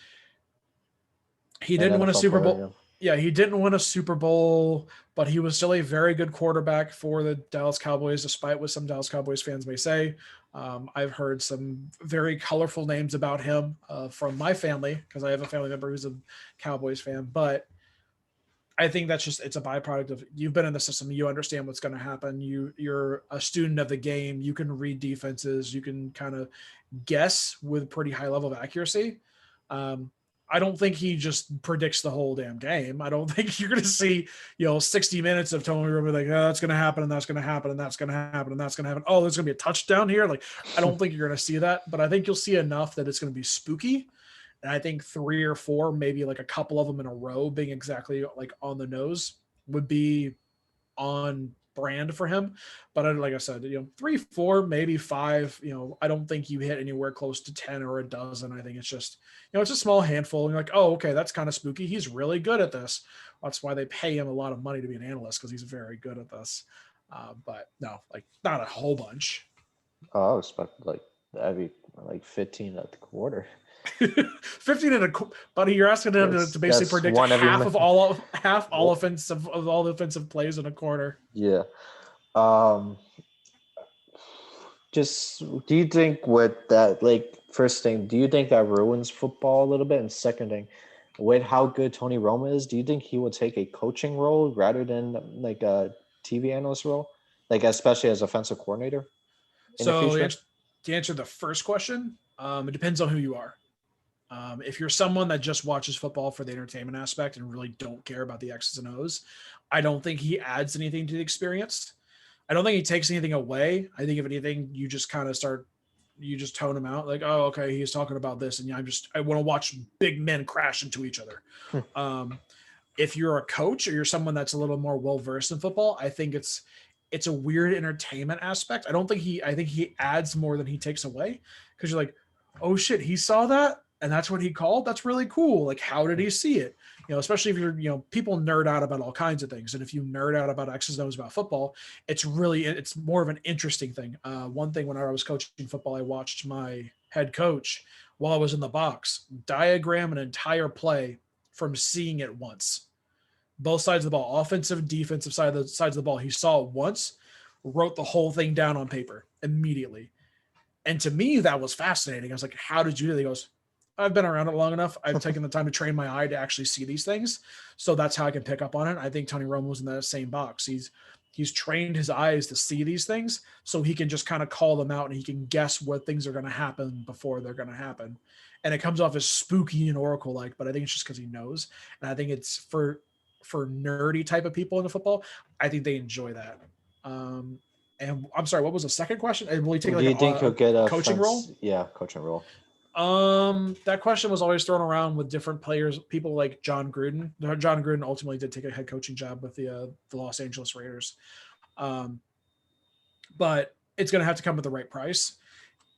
he An didn't win a NFL Super player. Bowl. Yeah. Yeah, he didn't win a Super Bowl, but he was still a very good quarterback for the Dallas Cowboys, despite what some Dallas Cowboys fans may say. I've heard some very colorful names about him from my family because I have a family member who's a Cowboys fan, but I think that's just it's a byproduct of you've been in the system, you understand what's going to happen. You're a student of the game. You can read defenses. You can kind of guess with pretty high level of accuracy. Um, I don't think he just predicts the whole damn game. I don't think you're going to see 60 minutes of Tony Romo like, oh, that's going to happen and that's going to happen and that's going to happen and that's going to happen. Oh, there's going to be a touchdown here. Like I don't think you're going to see that, but I think you'll see enough that it's going to be spooky. And I think three or four, maybe like a couple of them in a row being exactly like on the nose would be on brand for him. But like I said, 3, 4, maybe 5. I don't think you hit anywhere close to 10 or a dozen. I think it's just, it's a small handful. And you're like, oh, okay, that's kind of spooky. He's really good at this. That's why they pay him a lot of money to be an analyst, because he's very good at this. But no, like not a whole bunch. Oh, I expect like that'd be like 15 at the quarter. 15 and a buddy, you're asking him to basically That's predict one every half all Well, offensive of all the offensive plays in a quarter. yeah. Um, just do you think with that, like, first thing, do you think that ruins football a little bit? And second thing, with how good Tony Romo is, do you think he will take a coaching role rather than like a TV analyst role, like especially as offensive coordinator in the So future? to answer the first question, it depends on who you are. If you're someone that just watches football for the entertainment aspect and really don't care about the X's and O's, I don't think he adds anything to the experience. I don't think he takes anything away. I think if anything, you just kind of you just tone him out, like, oh, okay, he's talking about this, and I want to watch big men crash into each other. Um, if you're a coach or you're someone that's a little more well versed in football, I think it's a weird entertainment aspect. I think he adds more than he takes away, because you're like, oh shit, he saw that and that's what he called. That's really cool. Like, how did he see it? Especially if you're, people nerd out about all kinds of things, and if you nerd out about X's and O's about football, it's more of an interesting thing. One thing, when I was coaching football, I watched my head coach, while I was in the box, diagram an entire play from seeing it once, both sides of the ball, offensive, defensive sides of the ball. He saw it once, wrote the whole thing down on paper immediately. And to me, that was fascinating. I was like, how did you do that? He goes, I've been around it long enough. I've taken the time to train my eye to actually see these things. So that's how I can pick up on it. I think Tony Romo was in that same box. He's trained his eyes to see these things, so he can just kind of call them out, and he can guess what things are going to happen before they're going to happen. And it comes off as spooky and oracle like, but I think it's just because he knows. And I think it's for nerdy type of people into football. I think they enjoy that. Um, and I'm sorry, what was the second question? And will he take Do like you think he'll get a a coaching role? fence? Yeah, coaching role. That question was always thrown around with different players, people like John Gruden. John Gruden ultimately did take a head coaching job with the Los Angeles Raiders, um, but it's going to have to come at the right price,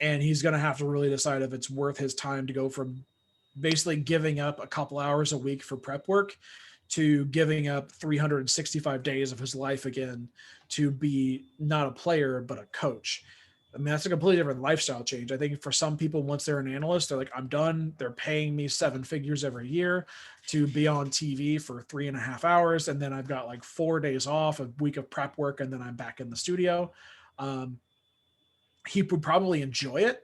and he's going to have to really decide if it's worth his time to go from basically giving up a couple hours a week for prep work to giving up 365 days of his life again to be not a player but a coach. I mean, that's a completely different lifestyle change. I think for some people, once they're an analyst, they're like, I'm done. They're paying me 7 figures every year to be on TV for 3.5 hours. And then I've got like 4 days off, a week of prep work, and then I'm back in the studio. Um, he would probably enjoy it,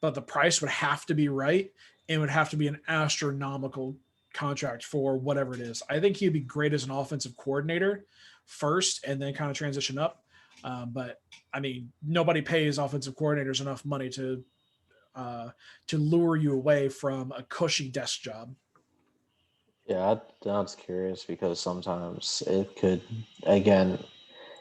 but the price would have to be right, and would have to be an astronomical contract for whatever it is. I think he'd be great as an offensive coordinator first, and then kind of transition up. But I mean, nobody pays offensive coordinators enough money to lure you away from a cushy desk job. Yeah, that's curious because sometimes it could, again,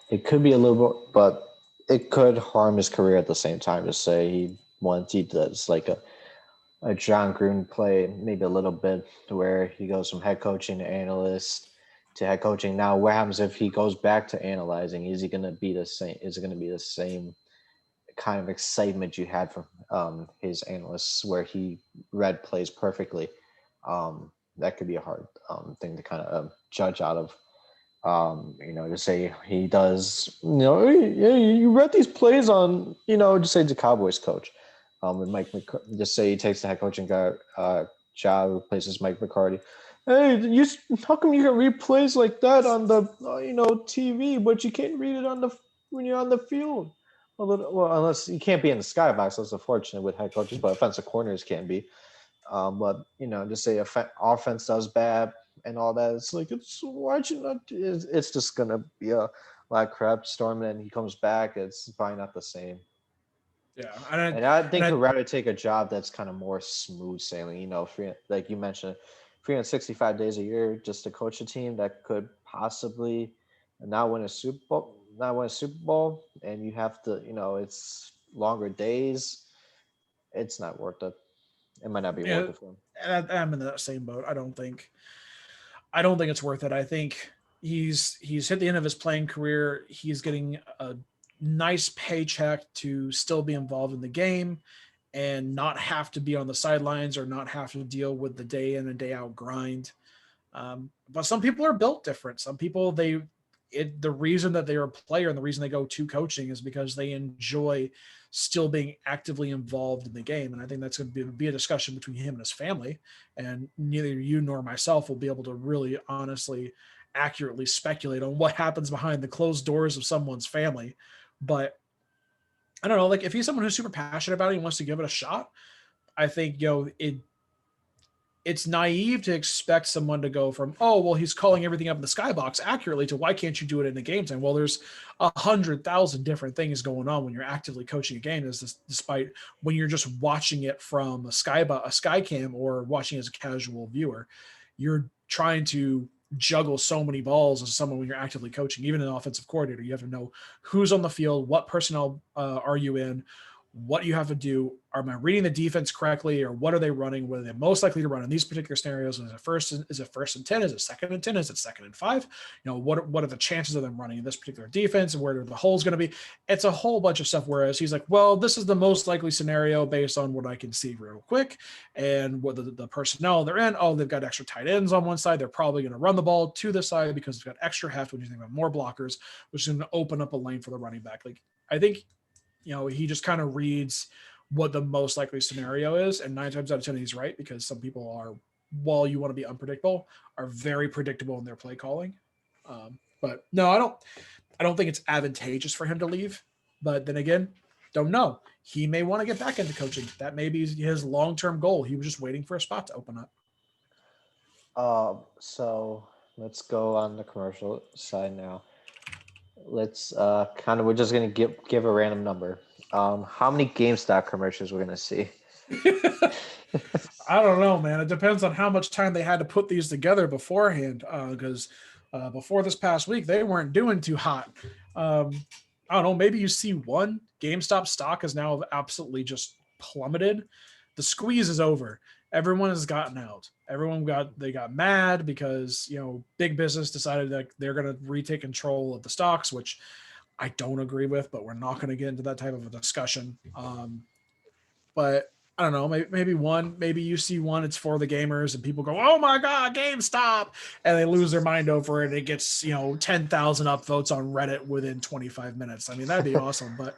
it could be a little bit, but it could harm his career at the same time. To say he does like a John Gruden play, maybe a little bit, to where he goes from head coaching to analyst to head coaching. Now, what happens if he goes back to analyzing? Is he going to be the same? Is it going to be the same kind of excitement you had from his analysts, where he read plays perfectly? That could be a hard thing to kind of judge out of. To say he does, yeah, you read these plays on, just say the Cowboys coach, and just say he takes the head coaching guy job, replaces Mike McCarthy. Hey, how come you can read plays like that on the TV, but you can't read it when you're on the field? Well, unless you can't be in the skybox, that's unfortunate with head coaches, but offensive corners can be. But just say offense does bad and all that. It's like, why'd you not? It's just gonna be a lot of crap storm, and he comes back. It's probably not the same. Yeah, And I and think he'd rather take a job that's kind of more smooth sailing. Like you mentioned, 365 days a year just to coach a team that could possibly not win a Super Bowl, and you have to, it's longer days. It's not worth it. It might not be yeah, worth it for him. and I'm in that same boat. I don't think it's worth it. I think he's hit the end of his playing career. He's getting a nice paycheck to still be involved in the game and not have to be on the sidelines or not have to deal with the day in and day out grind. But some people are built different. Some people the reason that they're a player and the reason they go to coaching is because they enjoy still being actively involved in the game. And I think that's going to be a discussion between him and his family. And neither you nor myself will be able to really honestly, accurately speculate on what happens behind the closed doors of someone's family. But I don't know, like if he's someone who's super passionate about it and wants to give it a shot, I think, it's naive to expect someone to go from, oh, well, he's calling everything up in the skybox accurately to why can't you do it in a game time? Well, there's 100,000 different things going on when you're actively coaching a game, despite when you're just watching it from a sky cam or watching as a casual viewer. You're trying to juggle so many balls as someone when you're actively coaching, even an offensive coordinator. You have to know who's on the field, what personnel are you in, what you have to do. Am I reading the defense correctly, or what are they running? What are they most likely to run in these particular scenarios? Is it first and 10? Is it second and 10? Is it second and 5? What are the chances of them running in this particular defense, and where are the holes going to be? It's a whole bunch of stuff. Whereas he's like, well, this is the most likely scenario based on what I can see real quick and what the personnel they're in. Oh, they've got extra tight ends on one side. They're probably going to run the ball to the side because they've got extra heft when you think about more blockers, which is going to open up a lane for the running back. Like, I think he just kind of reads what the most likely scenario is. And 9 times out of 10, he's right, because some people are, while you want to be unpredictable, are very predictable in their play calling. But no, I don't think it's advantageous for him to leave. But then again, don't know. He may want to get back into coaching. That may be his long-term goal. He was just waiting for a spot to open up. So let's go on the commercial side now. Let's we're just gonna give a random number. How many GameStop commercials we're gonna see? I don't know, man. It depends on how much time they had to put these together beforehand. Because before this past week, they weren't doing too hot. I don't know. Maybe you see one. GameStop stock is now absolutely just plummeted. The squeeze is over. Everyone has gotten out. They got mad because big business decided that they're going to retake control of the stocks, which I don't agree with. But we're not going to get into that type of a discussion. But I don't know. Maybe one. Maybe you see one. It's for the gamers, and people go, "Oh my God, GameStop!" and they lose their mind over it. And it gets 10,000 upvotes on Reddit within 25 minutes. I mean, that'd be awesome. But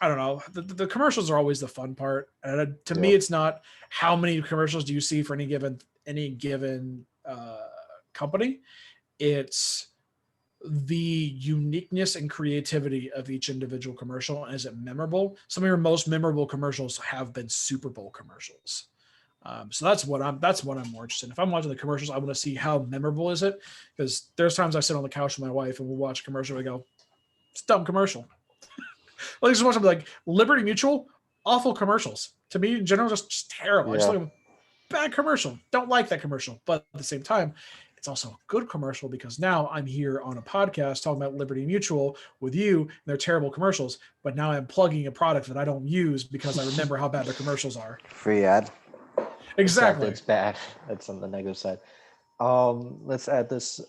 I don't know. The commercials are always the fun part. And to me, it's not how many commercials do you see for any given company. It's the uniqueness and creativity of each individual commercial, and is it memorable? Some of your most memorable commercials have been Super Bowl commercials. So that's what I'm more interested in. If I'm watching the commercials, I want to see how memorable is it, because there's times I sit on the couch with my wife and we'll watch a commercial and I go, it's a dumb commercial. Like, just watch them, like Liberty Mutual, awful commercials. To me, in general, just terrible. I just like bad commercial. Don't like that commercial. But at the same time, it's also a good commercial, because now I'm here on a podcast talking about Liberty Mutual with you and their terrible commercials. But now I'm plugging a product that I don't use because I remember how bad their commercials are. Free ad. Exactly. It's bad. That's on the negative side. Let's add this,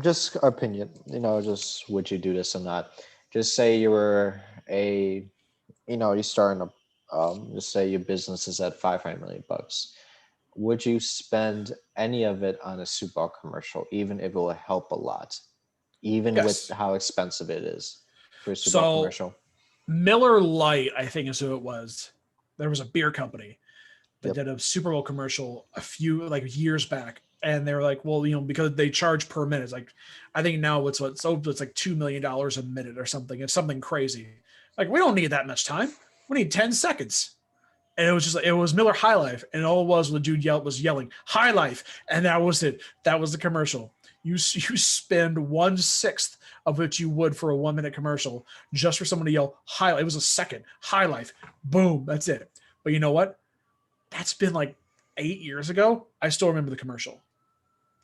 just opinion. Just would you do this or not? Just say you were you're starting just say your business is at $500 million. Would you spend any of it on a Super Bowl commercial, even if it will help a lot, even with how expensive it is for a Super Bowl commercial? Miller Lite, I think, is who it was. There was a beer company that did a Super Bowl commercial a few years back. And they were like, well, because they charge per minute. It's like, I think now it's like $2 million a minute or something. It's something crazy. Like, we don't need that much time. We need 10 seconds. And it was just it was Miller High Life. And all it was the dude was yelling High Life. And that was it. That was the commercial. You spend 1/6 of what you would for a 1-minute commercial just for someone to yell High Life. It was a second. High Life. Boom. That's it. But you know what? That's been like 8 years ago. I still remember the commercial.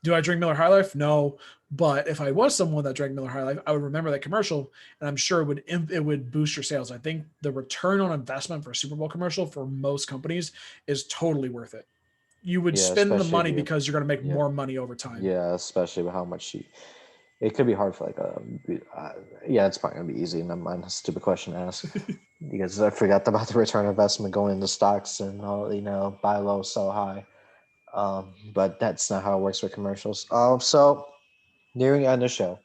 Do I drink Miller High Life? No. But if I was someone that drank Miller High Life, I would remember that commercial, and I'm sure it would boost your sales. I think the return on investment for a Super Bowl commercial for most companies is totally worth it. you would Yeah, spend the especially if money you, because you're going to make yeah, more money over time. yeah, especially with how much you. It could be hard for like yeah, it's probably gonna be easy. Never mind, a stupid question to ask because I forgot about the return on investment going into stocks and all. Buy low, sell high. But that's not how it works with commercials. So nearing the end of the show,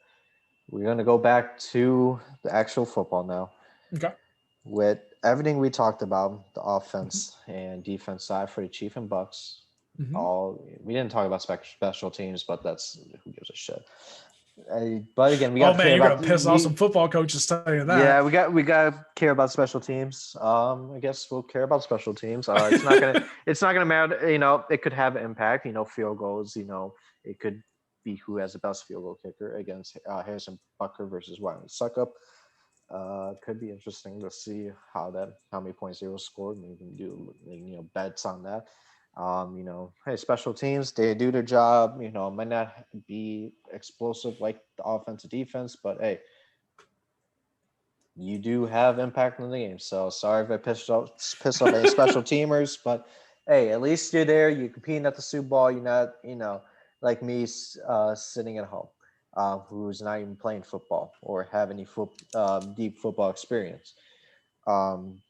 we're gonna go back to the actual football now. Okay. With everything we talked about, the Mm-hmm. offense and defense side for the Chief and Bucks, Mm-hmm. all we didn't talk about special teams, but that's who gives a shit. But again, we got Oh to man, care you're about gonna piss off some football coaches saying yeah, that. we got to care about special teams. I guess we'll care about special teams. It's not gonna matter. It could have an impact. Field goals. It could be who has the best field goal kicker against Harrison Bucker versus Ryan Suckup. Could be interesting to see how many points they will score, and you can do bets on that. Hey, special teams, they do their job. Might not be explosive like the offensive defense, but hey, you do have impact in the game. So sorry if I pissed off any special teamers, but hey, at least you're there. You're competing at the Super Bowl. You're not, like me, sitting at home, who's not even playing football or have any deep football experience.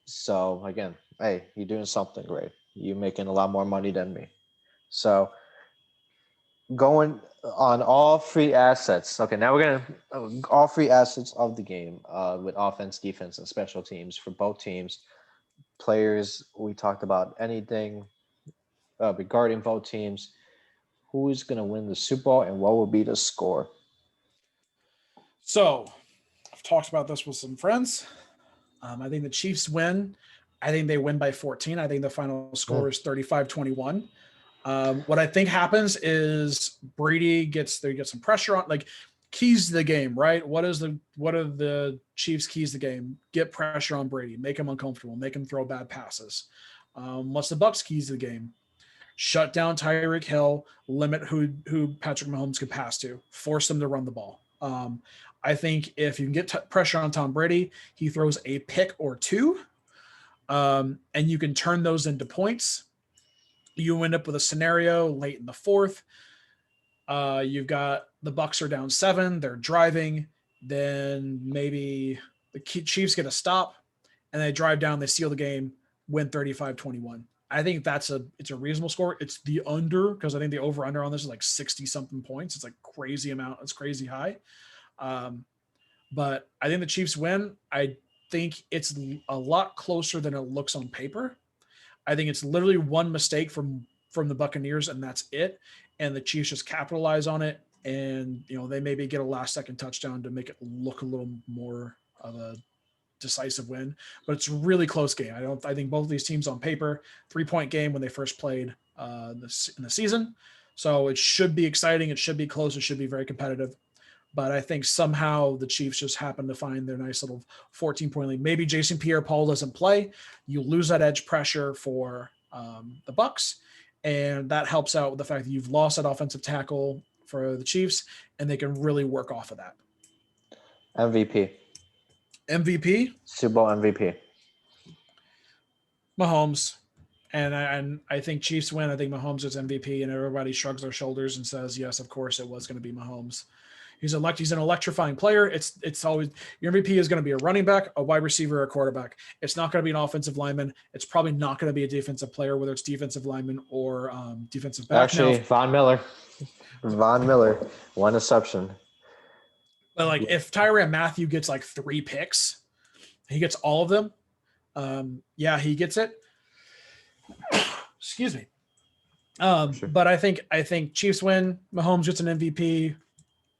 So again, hey, you're doing something great. You're making a lot more money than me. So going on all three assets. Okay, now we're gonna all three assets of the game with offense, defense, and special teams for both teams. Players, we talked about anything regarding both teams. Who is gonna win the Super Bowl and what will be the score? So I've talked about this with some friends. I think the Chiefs win. I think they win by 14. I think the final Hmm. score is 35-21. What I think happens is Brady gets some pressure on, like, keys to the game, right? What are the Chiefs' keys to the game? Get pressure on Brady, make him uncomfortable, make him throw bad passes. What's the Bucks' keys to the game? Shut down Tyreek Hill, limit who Patrick Mahomes can pass to, force them to run the ball. I think if you can get pressure on Tom Brady, he throws a pick or two, and you can turn those into points. You end up with a scenario late in the fourth. You've got the Bucks are down 7, they're driving, then maybe the Chiefs get a stop, and they drive down, they seal the game, win 35-21. I think it's a reasonable score. It's the under, because I think the over under on this is like 60 something points. It's like crazy amount. It's crazy high. Um, but I think the Chiefs win. I think it's a lot closer than it looks on paper. I think it's literally one mistake from the Buccaneers, and that's it. And the Chiefs just capitalize on it, and they maybe get a last second touchdown to make it look a little more of a decisive win. But it's a really close game. I think both of these teams on paper 3-point game when they first played in the season. So it should be exciting. It should be close. It should be very competitive. But I think somehow the Chiefs just happen to find their nice little 14-point lead. Maybe Jason Pierre-Paul doesn't play. You lose that edge pressure for the Bucks, and that helps out with the fact that you've lost that offensive tackle for the Chiefs, and they can really work off of that. MVP, MVP, Super Bowl MVP. Mahomes. And I think Chiefs win. I think Mahomes is MVP, and everybody shrugs their shoulders and says, yes, of course it was going to be Mahomes. He's an electrifying player. It's always your MVP is going to be a running back, a wide receiver, or a quarterback. It's not going to be an offensive lineman. It's probably not going to be a defensive player, whether it's defensive lineman or defensive back. Now, Actually, Von Miller. Von Miller, one exception. but like if Tyrann Mathieu gets like 3 picks, he gets all of them. Yeah, he gets it. Excuse me. Sure. But I think Chiefs win. Mahomes gets an MVP.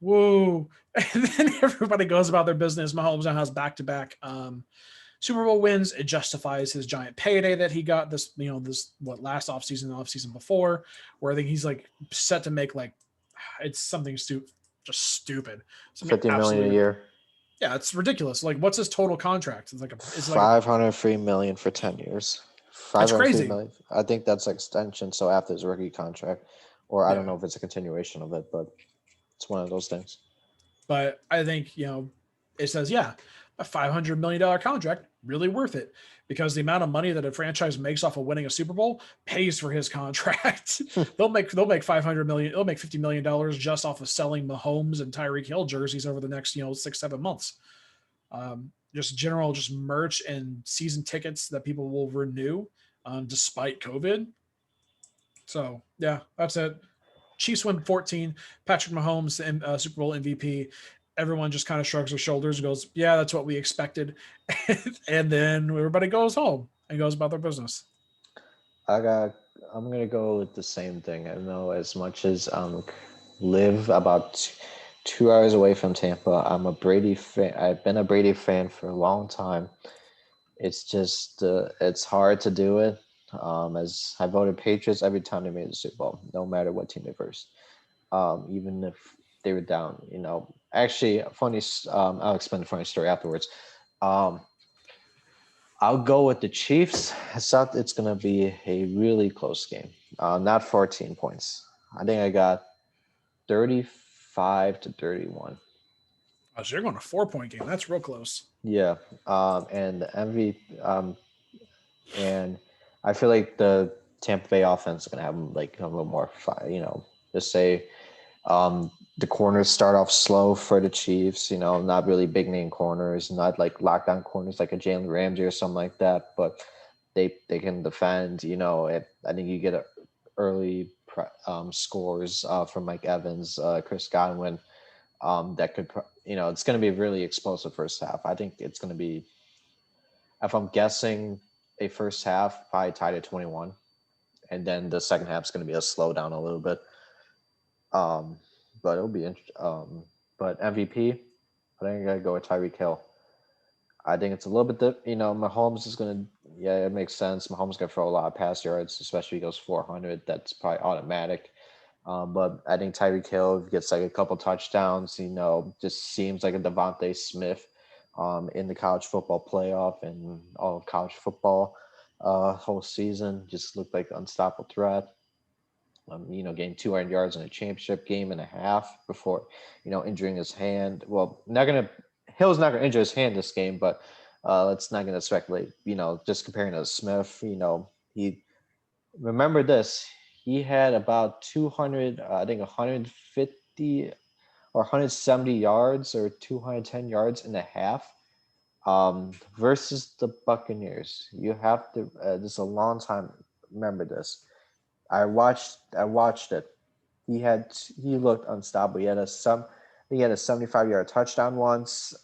Woo! And then everybody goes about their business. Mahomes now has back-to-back Super Bowl wins. It justifies his giant payday that he got this last offseason, the offseason before, where I think he's like set to make like it's something just stupid. Something 50 million a absolutely, year. yeah, it's ridiculous. Like, what's his total contract? It's like a 503 million for 10 years. it's 503 crazy. million. I think that's extension. So after his rookie contract, or I don't Yeah, know if it's a continuation of it, but it's one of those things. but I think it says, yeah, a $500 million contract, really worth it, because the amount of money that a franchise makes off of winning a Super Bowl pays for his contract. they'll make 500 million, they'll make $50 million just off of selling Mahomes and Tyreek Hill jerseys over the next 6-7 months. Just general just merch and season tickets that people will renew despite COVID. So yeah, that's it. Chiefs win 14. Patrick Mahomes, Super Bowl MVP. Everyone just kind of shrugs their shoulders and goes, "Yeah, that's what we expected." And then everybody goes home and goes about their business. I got. I'm gonna go with the same thing. I know as much as live about 2 hours away from Tampa. I'm a Brady fan. I've been a Brady fan for a long time. It's just it's hard to do it. As I voted Patriots every time they made the Super Bowl, no matter what team they first. Even if they were down. Actually, funny. I'll explain the funny story afterwards. Um, I'll go with the Chiefs. I thought it's gonna be a really close game. Not 14 points. I think I got 35-31. Oh, so you're going a 4 point game. That's real close. Yeah. And the and I feel like the Tampa Bay offense is gonna have like a little more fire. Just say the corners start off slow for the Chiefs. Not really big name corners, not like lockdown corners like a Jalen Ramsey or something like that. But they can defend. I think you get early scores from Mike Evans, Chris Godwin. That could it's going to be a really explosive first half. I think it's going to be, if I'm guessing, a first half probably tied at 21, and then the second half is going to be a slowdown a little bit. But it'll be interesting. But MVP, I think I gotta go with Tyreek Hill. I think it's a little bit, Mahomes is gonna, yeah, it makes sense. Mahomes gonna throw a lot of pass yards, especially if he goes 400. That's probably automatic. But I think Tyreek Hill gets like a couple touchdowns. Just seems like a Devontae Smith, in the college football playoff and all of college football, whole season. Just looked like an unstoppable threat. Getting 200 yards in a championship game and a half before, injuring his hand. Well, Hill's not gonna injure his hand this game, but let's not gonna speculate. Just comparing to Smith, he remember this. He had about 200, I think 150 or 170 yards or 210 yards in a half, versus the Buccaneers. You have to. This is a long time. Remember this. I watched it. He looked unstoppable. He had a 75-yard touchdown once.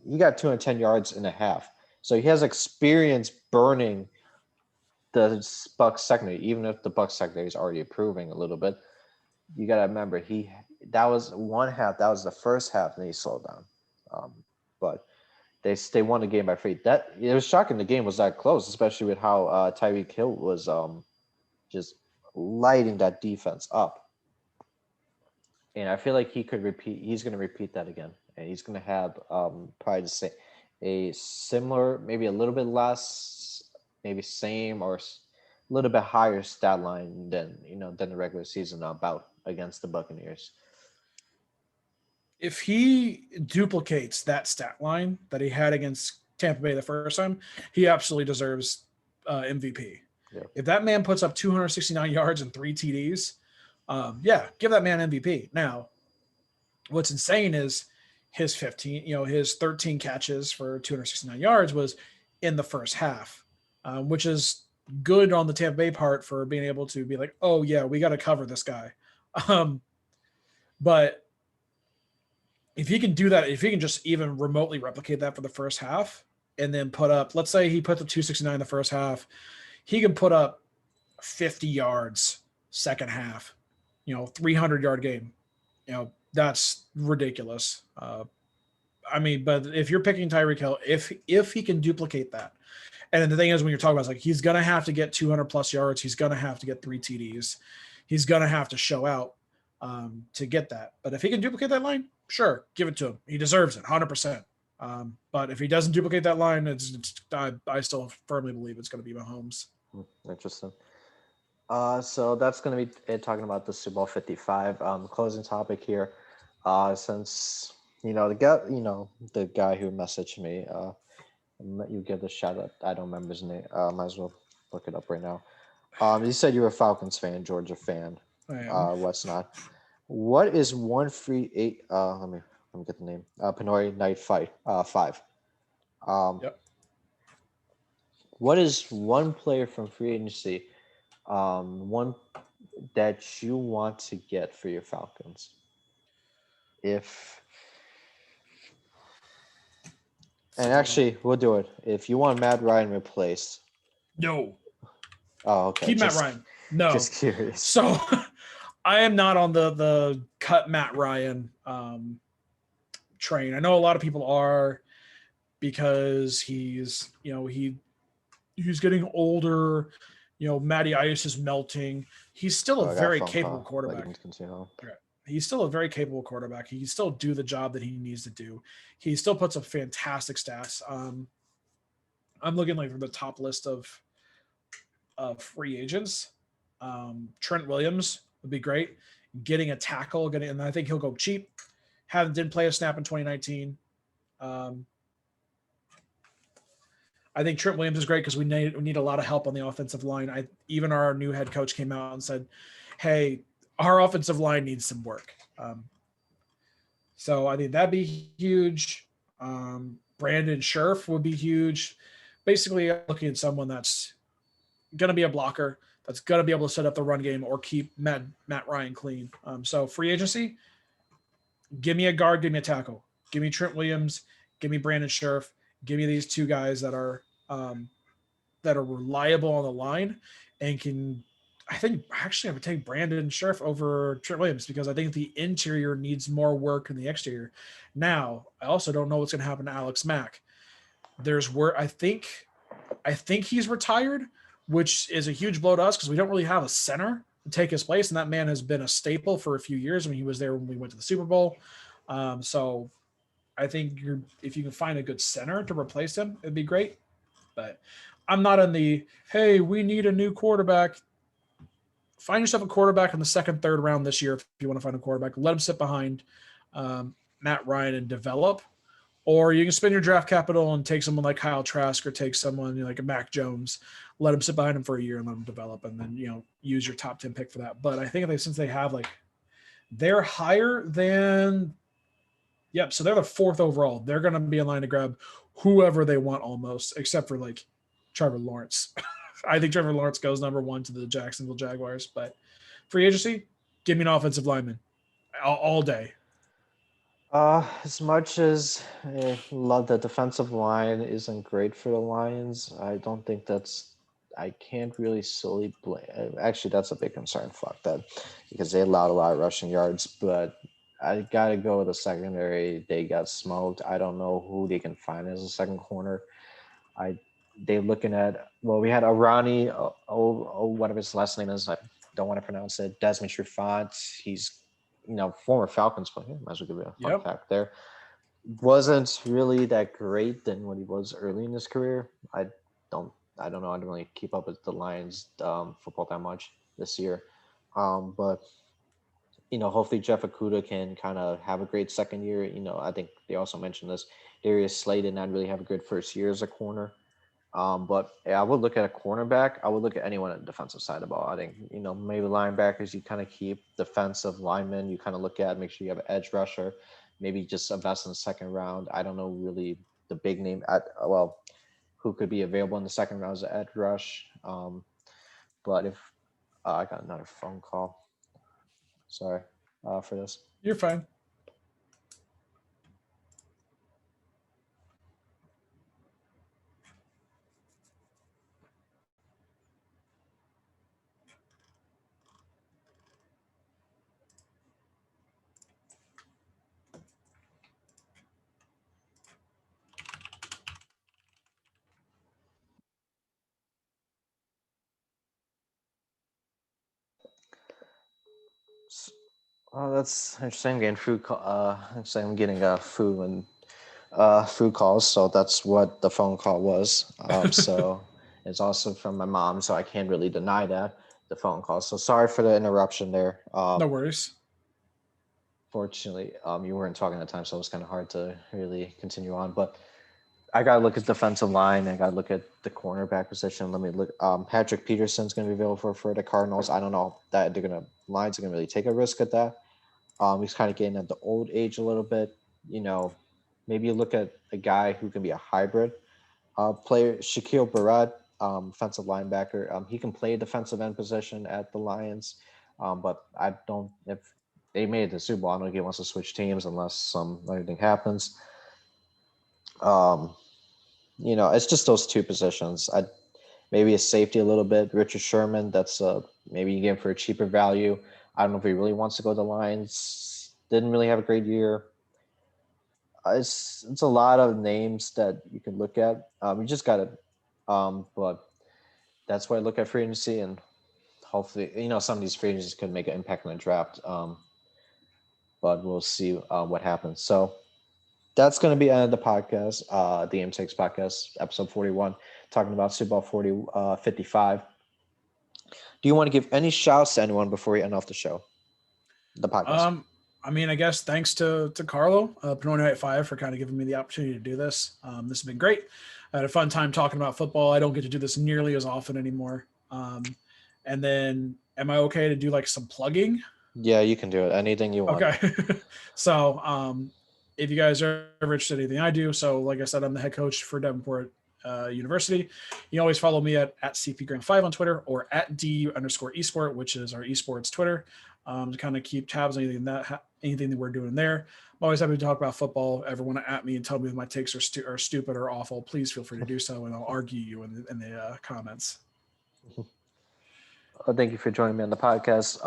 He got 210 yards in a half. So he has experience burning the Bucks secondary, even if the Bucks secondary is already improving a little bit. You got to remember that was one half. That was the first half, and he slowed down. But they won the game by 3. That it was shocking. The game was that close, especially with how Tyreek Hill was just lighting that defense up. And I feel like he could repeat. He's going to repeat that again, and he's going to have probably the same, a similar, maybe a little bit less, maybe same or a little bit higher stat line than the regular season bout against the Buccaneers. If he duplicates that stat line that he had against Tampa Bay the first time, he absolutely deserves MVP. Yeah. If that man puts up 269 yards and 3 TDs, yeah, give that man MVP. Now, what's insane is his 13 catches for 269 yards was in the first half, which is good on the Tampa Bay part for being able to be like, oh yeah, we got to cover this guy. But if he can do that, if he can just even remotely replicate that for the first half, and then put up, let's say he put up 269 in the first half, he can put up 50 yards second half, 300-yard game. That's ridiculous. But if you're picking Tyreek Hill, if he can duplicate that, and then the thing is, when you're talking about, it's like he's gonna have to get 200 plus yards, he's gonna have to get 3 TDs, he's gonna have to show out to get that. But if he can duplicate that line, sure, give it to him. He deserves it, 100%. But if he doesn't duplicate that line, I still firmly believe it's going to be Mahomes. Interesting. So that's going to be it, talking about the Super Bowl 55. Closing topic here. Since the guy who messaged me. Let you give the shout out. I don't remember his name. Might as well look it up right now. You said you were a Falcons fan, Georgia fan. I am. What's not? What is one free eight? Let me get the name. Pinoy Night Fight. Five. Um, Yep. what is one player from free agency? One that you want to get for your Falcons. If and actually, we'll do it. If you want Matt Ryan replaced. No. Oh, okay. Keep Matt Just Ryan. No. just curious. So I am not on the cut Matt Ryan train. I know a lot of people are because he's getting older. Matty Ice is melting. He's still a Oh, I got a very phone capable call. Like, quarterback. continue. Okay. He's still a very capable quarterback. He can still do the job that he needs to do. He still puts up fantastic stats. I'm looking like from the top list of free agents. Trent Williams would be great. Getting a tackle, and I think he'll go cheap. Didn't play a snap in 2019. Um, I think Trent Williams is great because we need a lot of help on the offensive line. Even our new head coach came out and said, "Hey, our offensive line needs some work." So I think that'd be huge. Brandon Scherf would be huge. Basically, looking at someone that's going to be a blocker, that's going to be able to set up the run game or keep Matt Ryan clean. So free agency, give me a guard, give me a tackle, give me Trent Williams, give me Brandon Scherf, give me these two guys that are reliable on the line and can. I think actually I would take Brandon Scherf over Trent Williams because I think the interior needs more work than the exterior. Now, I also don't know what's going to happen to Alex Mack. There's where I think he's retired, which is a huge blow to us because we don't really have a center to take his place, and that man has been a staple for a few years. When he was there when we went to the Super Bowl. So I think if you can find a good center to replace him, it'd be great. But I'm not in the hey, we need a new quarterback. Find yourself a quarterback in the second, third round this year if you want to find a quarterback. Let him sit behind Matt Ryan and develop. Or you can spend your draft capital and take someone like Kyle Trask or take someone like a Mac Jones, let him sit behind him for a year and let him develop, and then use your top 10 pick for that. But I think since they have they're higher than so they're the fourth overall. They're going to be in line to grab whoever they want almost, except for Trevor Lawrence. I think Trevor Lawrence goes number one to the Jacksonville Jaguars. But free agency, give me an offensive lineman all day. As much as love the defensive line isn't great for the Lions, I don't think that's. I can't really solely blame. Actually, that's a big concern. Fuck that, because they allowed a lot of rushing yards. But I gotta go with the secondary. They got smoked. I don't know who they can find as a second corner. I they looking at we had Arani. Whatever his last name is. I don't want to pronounce it. Desmond Trufant. He's former Falcons player. Might as well give you a fun Yep. fact there. Wasn't really that great than what he was early in his career. Don't I don't know. I don't really keep up with the Lions football that much this year. But hopefully Jeff Okuda can kind of have a great second year. I think they also mentioned this. Darius Slay did not really have a good first year as a corner. But yeah, I would look at a cornerback. I would look at anyone on the defensive side of the ball. I think, maybe linebackers, you kind of keep defensive linemen. You kind of look at, make sure you have an edge rusher, maybe just invest in the second round. I don't know really the big name who could be available in the second round as an edge rush. But if I got another phone call, sorry for this. You're fine. Oh, that's interesting. I'm getting food. Actually, I'm getting food calls. So that's what the phone call was. So it's also from my mom. So I can't really deny that the phone call. So sorry for the interruption there. No worries. Fortunately, you weren't talking at the time, so it was kind of hard to really continue on. But I gotta look at defensive line. I gotta look at the cornerback position. Let me look. Patrick Peterson's gonna be available for the Cardinals. I don't know that they're gonna Lions are gonna really take a risk at that. He's kind of getting at the old age a little bit. You know, maybe you look at a guy who can be a hybrid player, Shaquille Barrett, defensive linebacker. He can play defensive end position at the Lions, but I don't. If they made it to the Super Bowl, I don't think he wants to switch teams unless some anything happens. Um, it's just those two positions. I maybe a safety a little bit. Richard Sherman. That's maybe you get him for a cheaper value. I don't know if he really wants to go to the Lions. Didn't really have a great year. It's a lot of names that you can look at. You just gotta, but that's why I look at free agency and hopefully, some of these free agents could make an impact on the draft. But we'll see what happens. So that's going to be end of the podcast, the Game Takes podcast, episode 41, talking about Super Bowl 55. Do you want to give any shouts to anyone before we end off the podcast? I mean, I guess thanks to Carlo, Panoni 5 for kind of giving me the opportunity to do this. This has been great. I had a fun time talking about football. I don't get to do this nearly as often anymore. And then, am I okay to do like some plugging? Yeah, you can do it. Anything you want. Okay. So, if you guys are ever interested in anything I do, so like I said, I'm the head coach for Devonport University. You can always follow me at CPGram5 on Twitter or at DU_esport, which is our esports Twitter, to kind of keep tabs on anything that we're doing there. I'm always happy to talk about football. Ever want to at me and tell me if my takes are stupid or awful, please feel free to do so, and I'll argue you in the comments. Thank you for joining me on the podcast.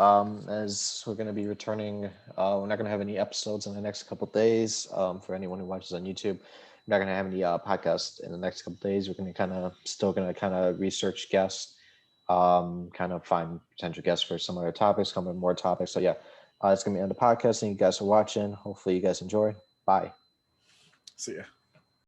As we're going to be returning, we're not going to have any episodes in the next couple of days. For anyone who watches on YouTube, we're not going to have any podcasts in the next couple of days. We're going to still going to kind of research guests, kind of find potential guests for some other topics, come with more topics. So yeah, it's going to be on the podcast. Thank you guys for watching. Hopefully you guys enjoy. Bye. See ya.